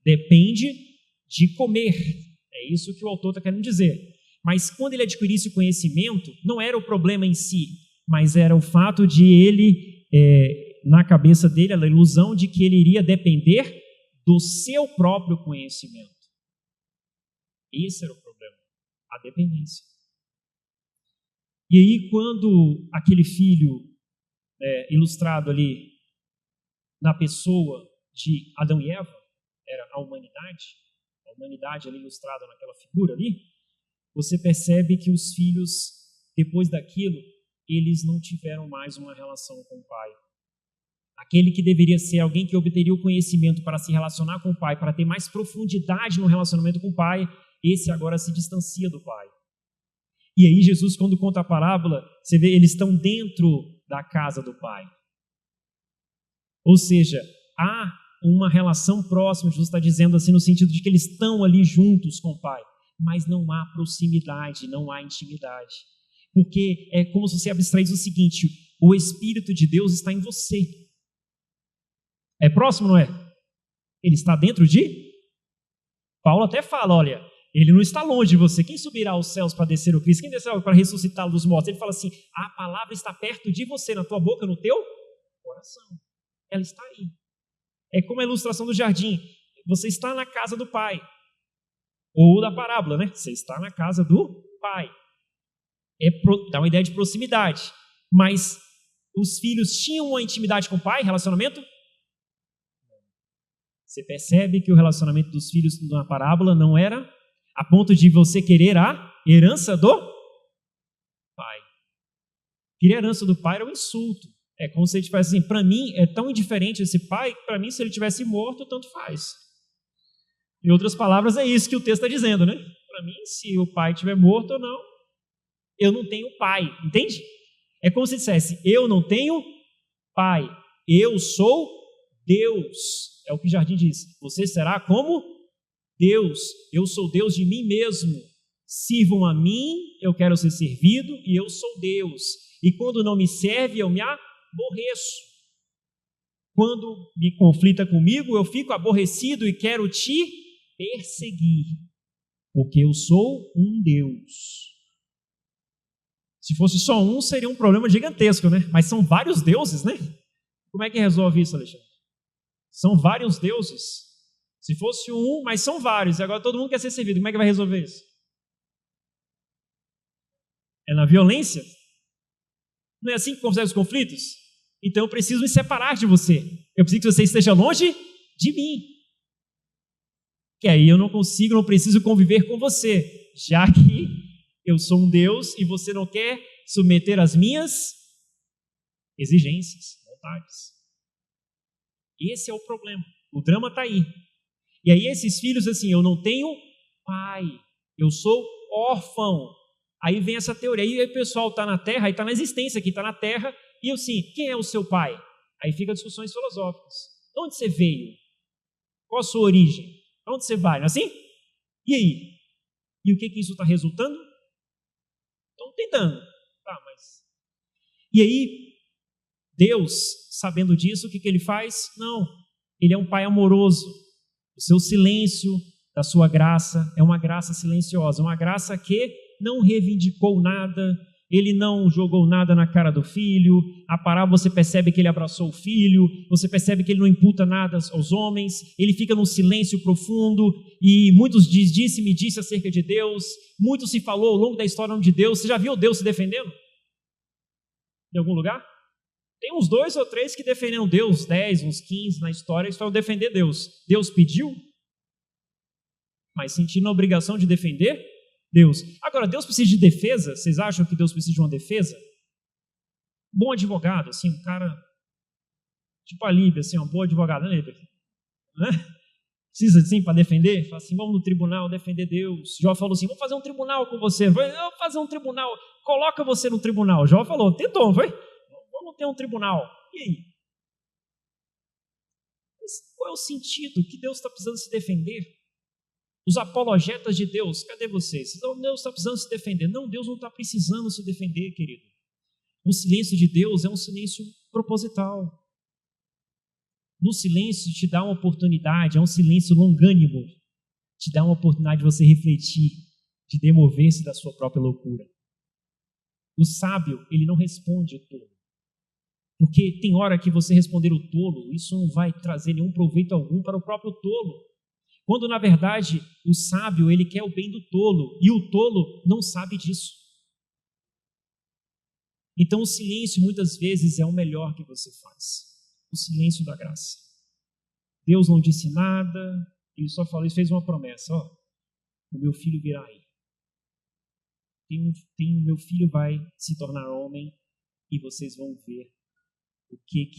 Speaker 1: depende de comer. É isso que o autor está querendo dizer. Mas quando ele adquirisse o conhecimento, não era o problema em si, mas era o fato de ele, na cabeça dele, a ilusão de que ele iria depender do seu próprio conhecimento. Esse era o problema, a dependência. E aí, quando aquele filho ilustrado ali na pessoa de Adão e Eva, era a humanidade ali ilustrada naquela figura ali, você percebe que os filhos, depois daquilo, eles não tiveram mais uma relação com o pai. Aquele que deveria ser alguém que obteria o conhecimento para se relacionar com o pai, para ter mais profundidade no relacionamento com o pai, esse agora se distancia do pai. E aí Jesus, quando conta a parábola, você vê, eles estão dentro da casa do pai. Ou seja, há uma relação próxima, Jesus está dizendo assim, no sentido de que eles estão ali juntos com o pai, mas não há proximidade, não há intimidade. Porque é como se você abstraísse o seguinte, o Espírito de Deus está em você. É próximo, não é? Ele está dentro de? Paulo até fala, olha, ele não está longe de você. Quem subirá aos céus para descer o Cristo? Quem descerá para ressuscitá-lo dos mortos? Ele fala assim, a palavra está perto de você, na tua boca, no teu coração. Ela está aí. É como a ilustração do jardim. Você está na casa do Pai. Ou da parábola, né? Você está na casa do Pai. Dá uma ideia de proximidade. Mas os filhos tinham uma intimidade com o pai, relacionamento? Você percebe que o relacionamento dos filhos na parábola não era a ponto de você querer a herança do pai. Querer a herança do pai era um insulto. É como se ele tivesse assim, para mim é tão indiferente esse pai, que para mim se ele tivesse morto, tanto faz. Em outras palavras, é isso que o texto está dizendo, né? Para mim, se o pai estiver morto ou não, eu não tenho pai, entende? É como se dissesse, eu não tenho pai, eu sou Deus. É o que o jardim diz. Você será como Deus. Eu sou Deus de mim mesmo. Sirvam a mim, eu quero ser servido e eu sou Deus. E quando não me serve, eu me aborreço. Quando me conflita comigo, eu fico aborrecido e quero te perseguir, porque eu sou um Deus. Se fosse só um, seria um problema gigantesco, né? Mas são vários deuses, né? Como é que resolve isso, Alexandre? São vários deuses. Se fosse um, mas são vários, e agora todo mundo quer ser servido. Como é que vai resolver isso? É na violência? Não é assim que consegue os conflitos? Então eu preciso me separar de você. Eu preciso que você esteja longe de mim. Que aí eu não preciso conviver com você, já que eu sou um Deus e você não quer submeter as minhas exigências, vontades. Esse é o problema. O drama está aí. E aí esses filhos assim, eu não tenho pai, eu sou órfão. Aí vem essa teoria, aí o pessoal está na Terra, aí está na existência aqui, está na Terra, e eu sim, quem é o seu pai? Aí fica discussões filosóficas. De onde você veio? Qual a sua origem? Para onde você vai? Não é assim? E aí? E o que isso está resultando? Estão tentando. Tá, mas... E aí, Deus, sabendo disso, o que ele faz? Não, ele é um pai amoroso. O seu silêncio da sua graça é uma graça silenciosa, uma graça que não reivindicou nada, ele não jogou nada na cara do filho. A parábola você percebe que ele abraçou o filho, você percebe que ele não imputa nada aos homens, ele fica num silêncio profundo, e muitos disse-me disse acerca de Deus, muito se falou ao longo da história de Deus. Você já viu Deus se defendendo? Em algum lugar? Tem uns 2 ou 3 que defenderam Deus, 10, uns 15 na história, eles foram defender Deus. Deus pediu, mas sentindo a obrigação de defender Deus. Agora, Deus precisa de defesa? Vocês acham que Deus precisa de uma defesa? Bom advogado, assim, um cara tipo a Líbia, assim, um bom advogado, né, Líbia? Né? Precisa, assim, para defender? Fala assim, vamos no tribunal defender Deus. Jó falou assim, vou fazer um tribunal com você. Eu vou fazer um tribunal, coloca você no tribunal. Jó falou, tentou, foi? Vamos ter um tribunal. E aí? Mas qual é o sentido que Deus está precisando se defender? Os apologetas de Deus, cadê vocês? Deus está precisando se defender. Não, Deus não está precisando se defender, querido. O silêncio de Deus é um silêncio proposital. No silêncio te dá uma oportunidade, é um silêncio longânimo, te dá uma oportunidade de você refletir, de demover-se da sua própria loucura. O sábio, ele não responde o tolo. Porque tem hora que você responder o tolo, isso não vai trazer nenhum proveito algum para o próprio tolo. Quando, na verdade, o sábio, ele quer o bem do tolo, e o tolo não sabe disso. Então, o silêncio, muitas vezes, é o melhor que você faz. O silêncio da graça. Deus não disse nada, ele só falou, ele fez uma promessa, ó, o meu filho virá aí. O meu filho vai se tornar homem, e vocês vão ver o que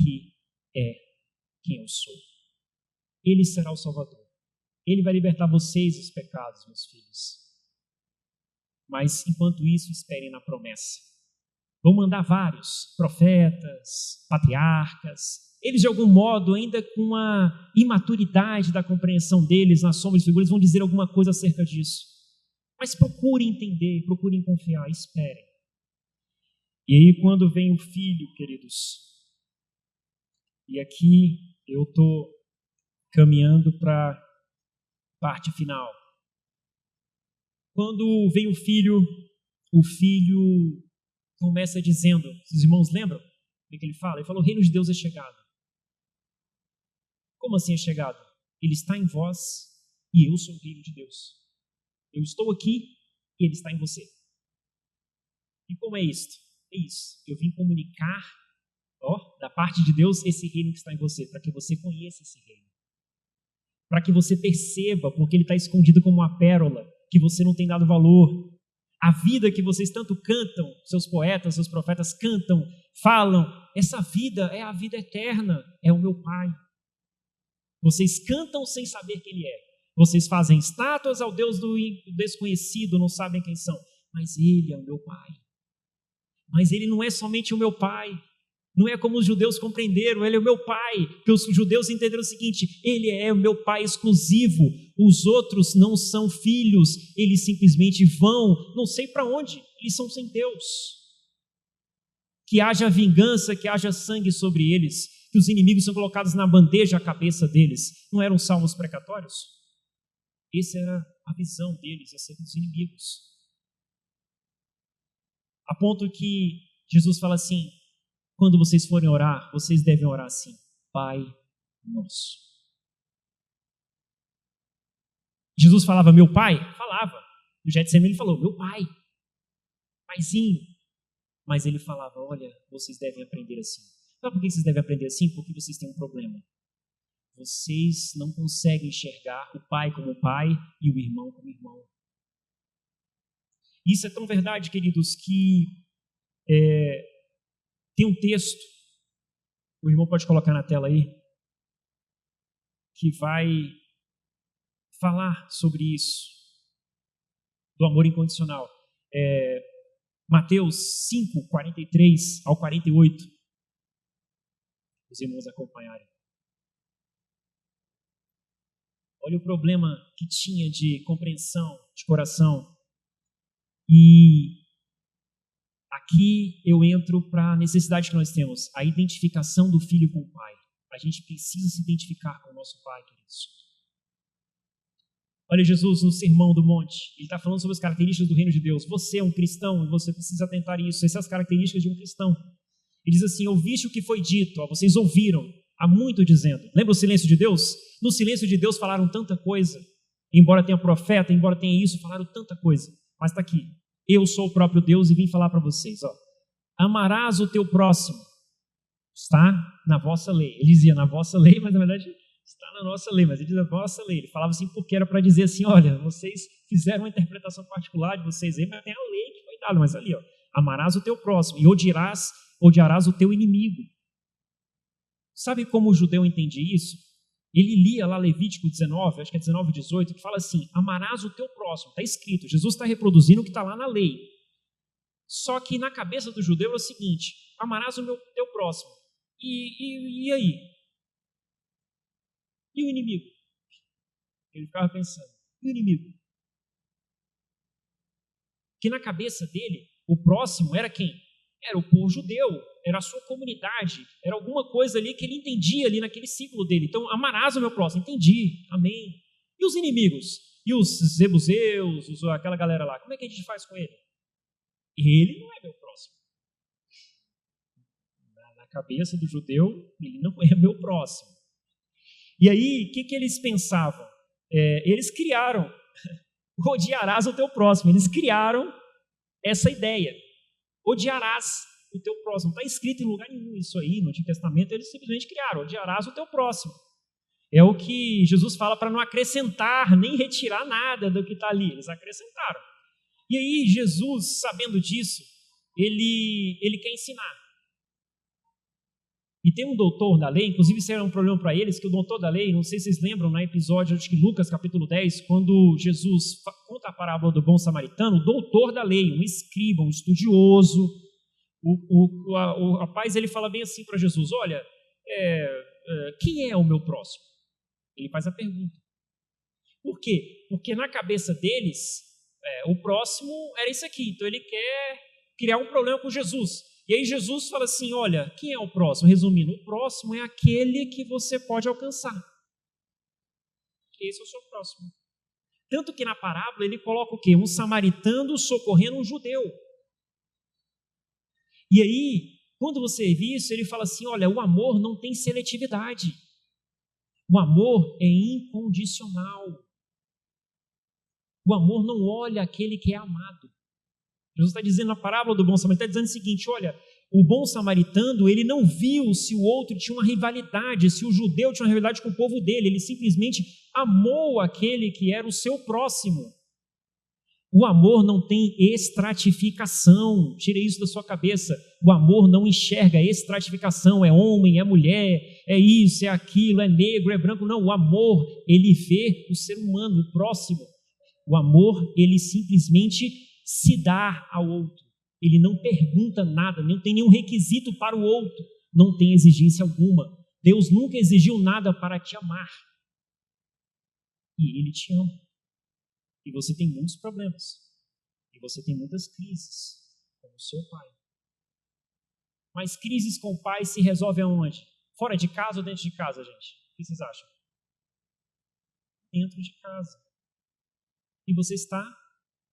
Speaker 1: é quem eu sou. Ele será o Salvador. Ele vai libertar vocês dos pecados, meus filhos. Mas, enquanto isso, esperem na promessa. Vão mandar vários profetas, patriarcas. Eles, de algum modo, ainda com a imaturidade da compreensão deles, nas sombras e figuras, vão dizer alguma coisa acerca disso. Mas procurem entender, procurem confiar, esperem. E aí, quando vem o filho, queridos, e aqui eu estou caminhando para parte final. Quando vem o filho começa dizendo, os irmãos lembram o que ele fala? Ele falou, o reino de Deus é chegado. Como assim é chegado? Ele está em vós e eu sou o reino de Deus. Eu estou aqui e ele está em você. E como é isto? É isso. Eu vim comunicar, da parte de Deus, esse reino que está em você, para que você conheça esse reino. Para que você perceba, porque ele está escondido como uma pérola, que você não tem dado valor. A vida que vocês tanto cantam, seus poetas, seus profetas cantam, falam, essa vida é a vida eterna, é o meu Pai. Vocês cantam sem saber quem Ele é. Vocês fazem estátuas ao Deus do desconhecido, não sabem quem são. Mas Ele é o meu Pai. Mas Ele não é somente o meu Pai. Não é como os judeus compreenderam, ele é o meu pai, porque os judeus entenderam o seguinte, ele é o meu pai exclusivo, os outros não são filhos, eles simplesmente vão, não sei para onde, eles são sem Deus. Que haja vingança, que haja sangue sobre eles, que os inimigos são colocados na bandeja à cabeça deles. Não eram salmos precatórios? Essa era a visão deles acerca dos inimigos. A ponto que Jesus fala assim, quando vocês forem orar, vocês devem orar assim, Pai Nosso. Jesus falava, meu pai? Falava. No Getsemane ele falou, meu pai, paizinho. Mas ele falava, olha, vocês devem aprender assim. Sabe por que vocês devem aprender assim? Porque vocês têm um problema. Vocês não conseguem enxergar o pai como pai e o irmão como irmão. Isso é tão verdade, queridos, que tem um texto, o irmão pode colocar na tela aí, que vai falar sobre isso, do amor incondicional. Mateus 5, 43 ao 48. Os irmãos acompanharem. Olha o problema que tinha de compreensão, de coração. E aqui eu entro para a necessidade que nós temos, a identificação do filho com o pai. A gente precisa se identificar com o nosso pai, queridos. Olha Jesus no Sermão do Monte, ele está falando sobre as características do reino de Deus. Você é um cristão e você precisa atentar a isso. Essas são as características de um cristão. Ele diz assim, ouviste o que foi dito, vocês ouviram, há muito dizendo. Lembra o silêncio de Deus? No silêncio de Deus falaram tanta coisa. Embora tenha profeta, embora tenha isso, falaram tanta coisa. Mas está aqui. Eu sou o próprio Deus e vim falar para vocês. Amarás o teu próximo. Está na vossa lei. Ele dizia na vossa lei, mas na verdade está na nossa lei. Mas ele diz na vossa lei. Ele falava assim porque era para dizer assim, olha, vocês fizeram uma interpretação particular de vocês aí, mas tem a lei que foi dada. Mas ali, amarás o teu próximo e odiarás o teu inimigo. Sabe como o judeu entendia isso? Ele lia lá Levítico 19, acho que é 19, 18, que fala assim, amarás o teu próximo, está escrito, Jesus está reproduzindo o que está lá na lei. Só que na cabeça do judeu é o seguinte, amarás o teu próximo, e aí? E o inimigo? Ele ficava pensando, e o inimigo? Que na cabeça dele, o próximo era quem? Era o povo judeu, era a sua comunidade, era alguma coisa ali que ele entendia ali naquele ciclo dele. Então, amarás o meu próximo, entendi, amém. E os inimigos? E os zebuseus, aquela galera lá, como é que a gente faz com ele? Ele não é meu próximo. Na cabeça do judeu, ele não é meu próximo. E aí, o que eles pensavam? Eles criaram, odiarás o teu próximo, eles criaram essa ideia. Odiarás o teu próximo. Não está escrito em lugar nenhum isso aí, no Antigo Testamento, eles simplesmente criaram, odiarás o teu próximo. É o que Jesus fala para não acrescentar, nem retirar nada do que está ali, eles acrescentaram. E aí Jesus, sabendo disso, ele quer ensinar. E tem um doutor da lei, inclusive isso era um problema para eles, que o doutor da lei, não sei se vocês lembram, no episódio de Lucas capítulo 10, quando Jesus conta a parábola do bom samaritano, o doutor da lei, um escriba, um estudioso, o rapaz ele fala bem assim para Jesus, olha, quem é o meu próximo? Ele faz a pergunta. Por quê? Porque na cabeça deles, o próximo era isso aqui, então ele quer criar um problema com Jesus. E aí Jesus fala assim, olha, quem é o próximo? Resumindo, o próximo é aquele que você pode alcançar. Esse é o seu próximo. Tanto que na parábola ele coloca o quê? Um samaritano socorrendo um judeu. E aí, quando você vê isso, ele fala assim, olha, o amor não tem seletividade. O amor é incondicional. O amor não olha aquele que é amado. Jesus está dizendo na parábola do bom samaritano, está dizendo o seguinte, olha, o bom samaritano, ele não viu se o outro tinha uma rivalidade, se o judeu tinha uma rivalidade com o povo dele, ele simplesmente amou aquele que era o seu próximo. O amor não tem estratificação, tire isso da sua cabeça, o amor não enxerga estratificação, é homem, é mulher, é isso, é aquilo, é negro, é branco, não, o amor, ele vê o ser humano, o próximo, o amor, ele simplesmente se dá ao outro. Ele não pergunta nada, não tem nenhum requisito para o outro. não tem exigência alguma. Deus nunca exigiu nada para te amar. E Ele te ama. E você tem muitos problemas. E você tem muitas crises com o seu pai. Mas crises com o pai se resolvem aonde? Fora de casa ou dentro de casa, gente? O que vocês acham? Dentro de casa. E você está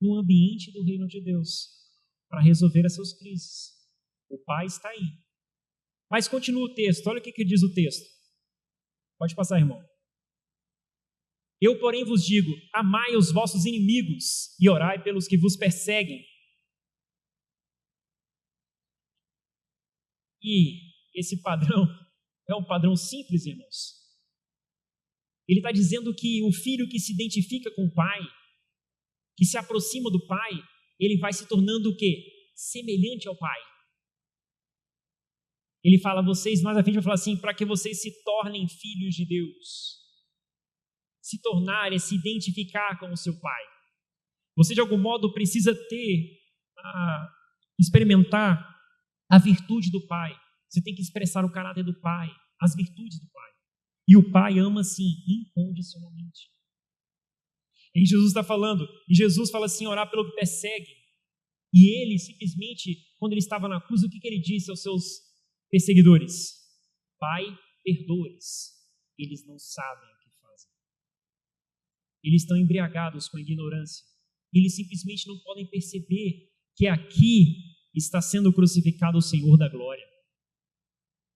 Speaker 1: no ambiente do reino de Deus para resolver as suas crises. O pai está aí. Mas continua o texto. Olha o que diz o texto. Pode passar, irmão. Eu, porém, vos digo, amai os vossos inimigos e orai pelos que vos perseguem. E esse padrão é um padrão simples, irmãos. Ele está dizendo que o filho que se identifica com o pai, que se aproxima do pai, ele vai se tornando o quê? Semelhante ao pai. Ele fala a vocês, mais à frente vai falar assim, para que vocês se tornem filhos de Deus. Se tornar é se identificar com o seu pai. Você, de algum modo, precisa experimentar a virtude do pai. Você tem que expressar o caráter do pai, as virtudes do pai. E o pai ama, sim, incondicionalmente. E Jesus está falando, e Jesus fala assim, orar pelo que persegue. E ele, simplesmente, quando ele estava na cruz, o que ele disse aos seus perseguidores? Pai, perdoa-lhes, eles não sabem o que fazem. Eles estão embriagados com a ignorância. Eles simplesmente não podem perceber que aqui está sendo crucificado o Senhor da glória.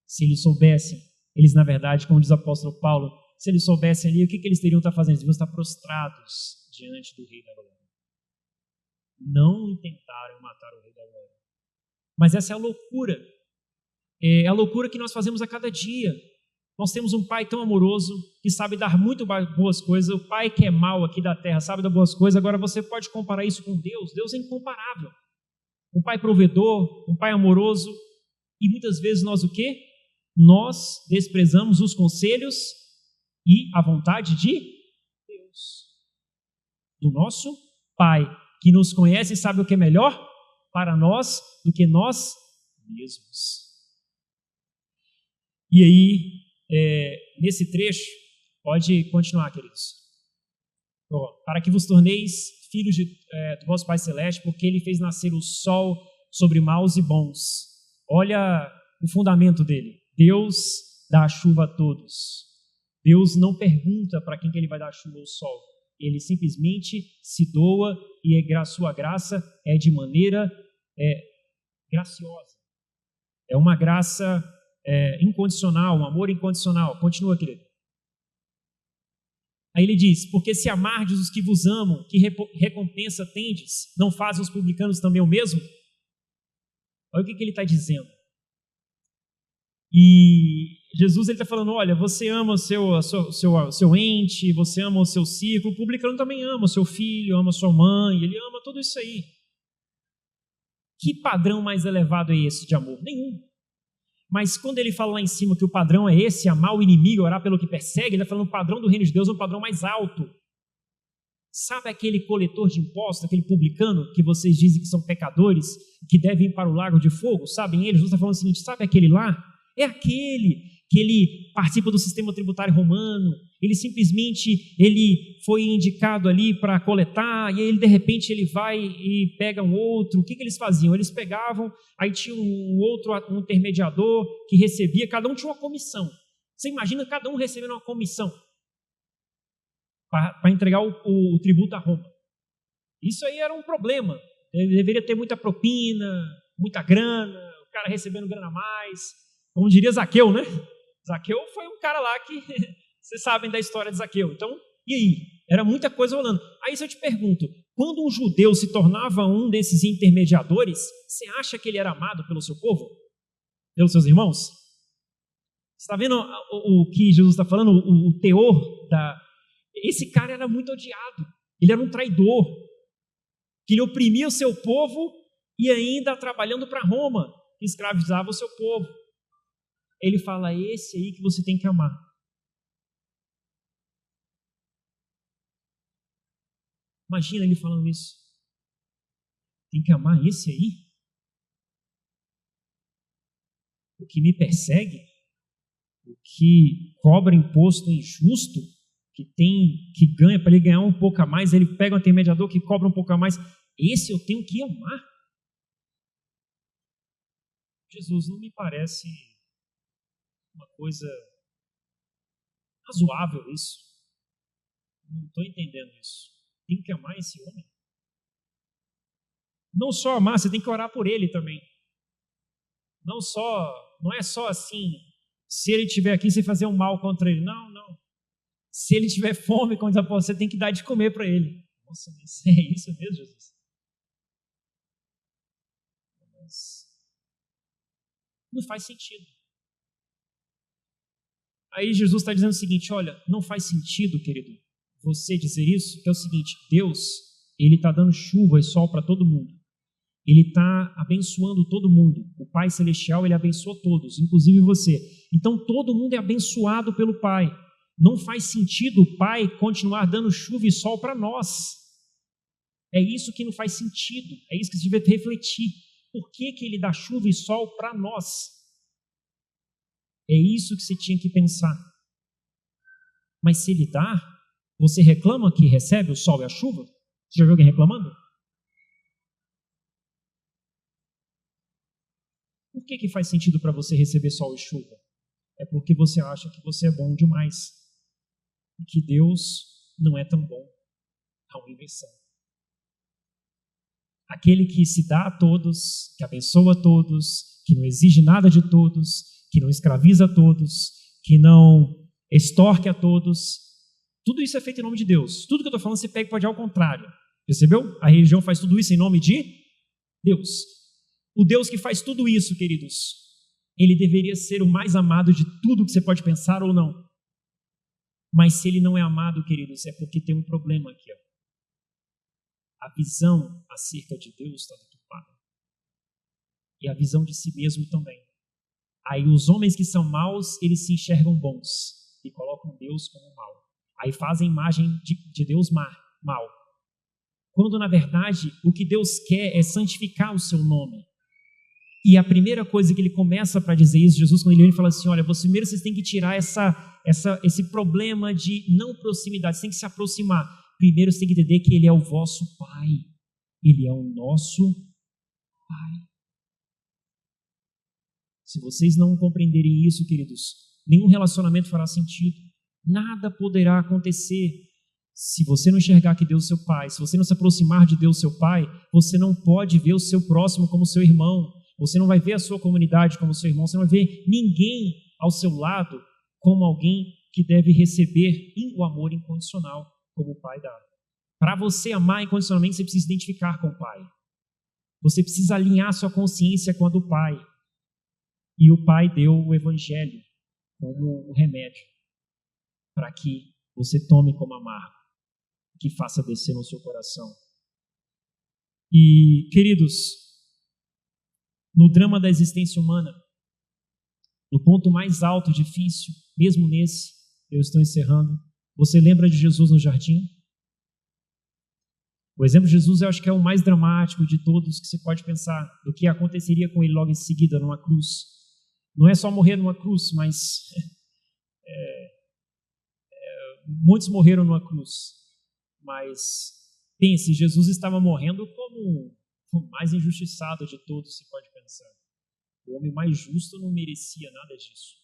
Speaker 1: Se eles soubessem, eles na verdade, como diz o apóstolo Paulo, se eles soubessem ali, o que eles teriam estar fazendo? Eles deviam estar prostrados diante do Rei da Glória. Não tentaram matar o Rei da Glória. Mas essa é a loucura. É a loucura que nós fazemos a cada dia. Nós temos um pai tão amoroso, que sabe dar muito boas coisas. O pai que é mau aqui da terra sabe dar boas coisas. Agora você pode comparar isso com Deus. Deus é incomparável. Um pai provedor, um pai amoroso. E muitas vezes nós o quê? Nós desprezamos os conselhos e a vontade de Deus. Do nosso pai, que nos conhece e sabe o que é melhor para nós do que nós mesmos. E aí, nesse trecho, pode continuar, queridos. Para que vos torneis filhos do vosso Pai Celeste, porque Ele fez nascer o sol sobre maus e bons. Olha o fundamento dele. Deus dá a chuva a todos. Deus não pergunta para quem que Ele vai dar a chuva ou o sol. Ele simplesmente se doa e a sua graça é de maneira graciosa. É uma graça incondicional, um amor incondicional. Continua, querido. Aí ele diz, porque se amardes os que vos amam, que recompensa tendes? Não fazem os publicanos também o mesmo? Olha o que ele está dizendo. E Jesus está falando, olha, você ama o seu ente, você ama o seu círculo, o publicano também ama o seu filho, ama a sua mãe, ele ama tudo isso aí. Que padrão mais elevado é esse de amor? Nenhum. Mas quando ele fala lá em cima que o padrão é esse, amar o inimigo, orar pelo que persegue, ele está falando que o padrão do reino de Deus é um padrão mais alto. Sabe aquele coletor de impostos, aquele publicano que vocês dizem que são pecadores, que devem ir para o lago de fogo? Sabem eles? Jesus está falando o seguinte, sabe aquele lá? É aquele que ele participa do sistema tributário romano, ele simplesmente foi indicado ali para coletar, e aí de repente ele vai e pega um outro. O que eles faziam? Eles pegavam, aí tinha um intermediador que recebia, cada um tinha uma comissão. Você imagina cada um recebendo uma comissão para entregar o tributo a Roma. Isso aí era um problema. Ele deveria ter muita propina, muita grana, o cara recebendo grana a mais. Como diria Zaqueu, né? Zaqueu foi um cara lá que vocês sabem da história de Zaqueu. Então, e aí? Era muita coisa rolando. Aí se eu te pergunto, quando um judeu se tornava um desses intermediadores, você acha que ele era amado pelo seu povo? Pelos seus irmãos? Você está vendo o que Jesus está falando? O teor Esse cara era muito odiado. Ele era um traidor. Que ele oprimia o seu povo e ainda trabalhando para Roma, que escravizava o seu povo. Ele fala, esse aí que você tem que amar. Imagina ele falando isso. Tem que amar esse aí?
Speaker 2: o que me persegue, o que cobra imposto injusto, que ganha, para ele ganhar um pouco a mais, ele pega um intermediador que cobra um pouco a mais, esse eu tenho que amar. Jesus, não me parece uma coisa razoável isso. Não estou entendendo isso. Tenho que amar esse homem. Não só amar, você tem que orar por ele também. Não é só assim, se ele estiver aqui, você fazer um mal contra ele. Não. Se ele tiver fome, você tem que dar de comer para ele. Nossa, mas é isso mesmo, Jesus? Mas não faz sentido. Aí Jesus está dizendo o seguinte, olha, não faz sentido, querido, você dizer isso, que é o seguinte, Deus, Ele está dando chuva e sol para todo mundo. Ele está abençoando todo mundo. O Pai Celestial, Ele abençoa todos, inclusive você. Então, todo mundo é abençoado pelo Pai. Não faz sentido o Pai continuar dando chuva e sol para nós. É isso que não faz sentido. É isso que você deve refletir. Por que Ele dá chuva e sol para nós? É isso que você tinha que pensar. Mas se Ele dá, você reclama que recebe o sol e a chuva? Você já viu alguém reclamando? Por que faz sentido para você receber sol e chuva? É porque você acha que você é bom demais. E que Deus não é tão bom. Há uma inversão. Aquele que se dá a todos, que abençoa a todos, que não exige nada de todos, que não escraviza a todos, que não extorque a todos, tudo isso é feito em nome de Deus. Tudo que eu estou falando você pega e pode ir ao contrário. Percebeu? A religião faz tudo isso em nome de Deus. O Deus que faz tudo isso, queridos, Ele deveria ser o mais amado de tudo que você pode pensar ou não. Mas se Ele não é amado, queridos, é porque tem um problema aqui. A visão acerca de Deus está deturpada. E a visão de si mesmo também. Aí os homens que são maus, eles se enxergam bons e colocam Deus como mal. Aí fazem imagem de Deus mal. Quando, na verdade, o que Deus quer é santificar o seu nome. E a primeira coisa que Ele começa para dizer isso, Jesus, quando Ele fala assim, olha, primeiro vocês têm que tirar esse problema de não proximidade, vocês têm que se aproximar. Primeiro, você tem que entender que Ele é o vosso Pai. Ele é o nosso Pai. Se vocês não compreenderem isso, queridos, nenhum relacionamento fará sentido. Nada poderá acontecer. Se você não enxergar que Deus é seu Pai, se você não se aproximar de Deus, seu Pai, você não pode ver o seu próximo como seu irmão. Você não vai ver a sua comunidade como seu irmão. Você não vai ver ninguém ao seu lado como alguém que deve receber o amor incondicional, como o Pai dá. Para você amar incondicionalmente, você precisa se identificar com o Pai. Você precisa alinhar sua consciência com a do Pai. E o Pai deu o Evangelho como o remédio para que você tome como amargo, que faça descer no seu coração. E, queridos, no drama da existência humana, no ponto mais alto, difícil, mesmo nesse, eu estou encerrando, você lembra de Jesus no jardim? O exemplo de Jesus eu acho que é o mais dramático de todos que você pode pensar do que aconteceria com ele logo em seguida numa cruz. Não é só morrer numa cruz, mas muitos morreram numa cruz. Mas pense, Jesus estava morrendo como o mais injustiçado de todos, se pode pensar. O homem mais justo não merecia nada disso.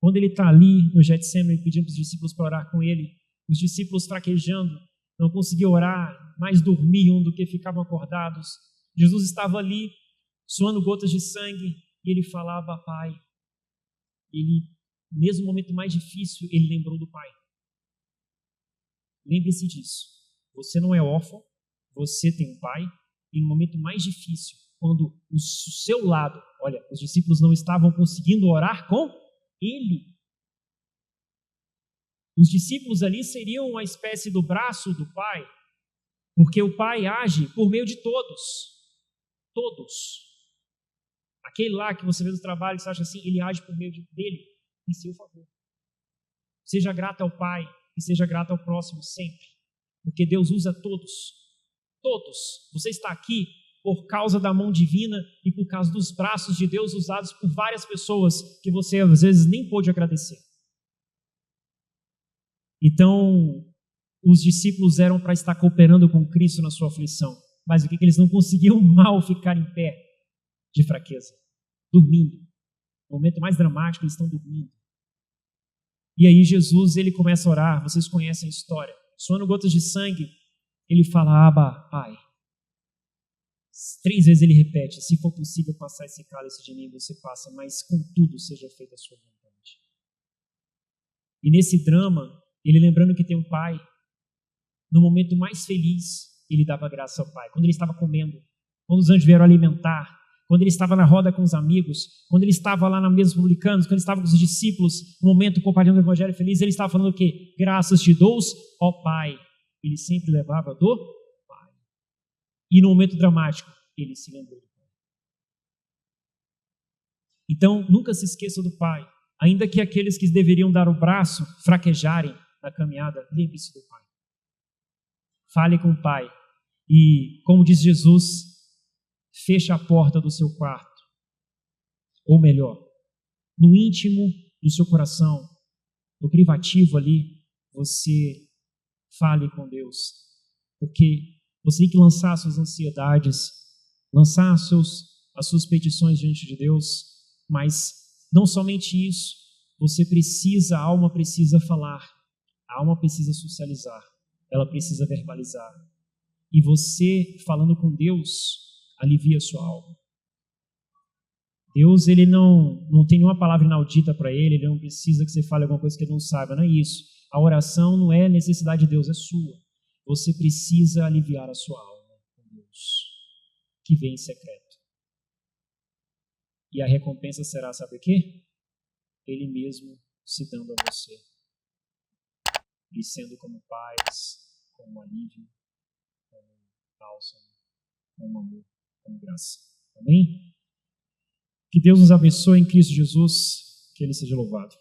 Speaker 2: Quando ele está ali no Getsemane pedindo para os discípulos para orar com ele, os discípulos fraquejando, não conseguiam orar, mais dormiam do que ficavam acordados. Jesus estava ali, suando gotas de sangue, e ele falava, Pai. Ele, mesmo no momento mais difícil, ele lembrou do Pai. Lembre-se disso. Você não é órfão, você tem um Pai, e no momento mais difícil, quando o seu lado, olha, os discípulos não estavam conseguindo orar com ele. Os discípulos ali seriam uma espécie do braço do Pai, porque o Pai age por meio de todos. Todos. Aquele lá que você vê no trabalho, você acha assim, ele age por meio dele, em seu favor. Seja grato ao Pai e seja grato ao próximo sempre, porque Deus usa todos. Todos. Você está aqui, por causa da mão divina e por causa dos braços de Deus usados por várias pessoas que você às vezes nem pôde agradecer. Então, os discípulos eram para estar cooperando com Cristo na sua aflição, mas o que eles não conseguiam mal ficar em pé de fraqueza, dormindo. No momento mais dramático, eles estão dormindo. E aí Jesus, ele começa a orar, vocês conhecem a história. Suando gotas de sangue, ele fala, Abba, Pai. 3 vezes ele repete, se for possível passar esse cálice de mim, você passa, mas contudo seja feita a sua vontade. E nesse drama, ele lembrando que tem um pai, no momento mais feliz, ele dava graça ao pai. Quando ele estava comendo, quando os anjos vieram alimentar, quando ele estava na roda com os amigos, quando ele estava lá na mesa dos publicanos, quando ele estava com os discípulos, no momento compartilhando o evangelho feliz, ele estava falando o quê? Graças te dou, ó Pai. Ele sempre levava do Pai. E no momento dramático, ele se lembrou do Pai. Então, nunca se esqueça do Pai. Ainda que aqueles que deveriam dar o braço fraquejarem na caminhada, lembre-se do Pai. Fale com o Pai. E, como diz Jesus, fecha a porta do seu quarto. Ou melhor, no íntimo do seu coração, no privativo ali, você fale com Deus. Porque você tem que lançar suas ansiedades, lançar as suas petições diante de Deus, mas não somente isso, a alma precisa falar, a alma precisa socializar, ela precisa verbalizar. E você, falando com Deus, alivia a sua alma. Deus, ele não tem nenhuma palavra inaudita para ele não precisa que você fale alguma coisa que ele não saiba, não é isso. A oração não é necessidade de Deus, é sua. Você precisa aliviar a sua alma com Deus, que vem em secreto. E a recompensa será, sabe o quê? Ele mesmo se dando a você. E sendo como paz, como alívio, como bálsamo, como amor, como graça. Amém? Que Deus nos abençoe em Cristo Jesus, que Ele seja louvado.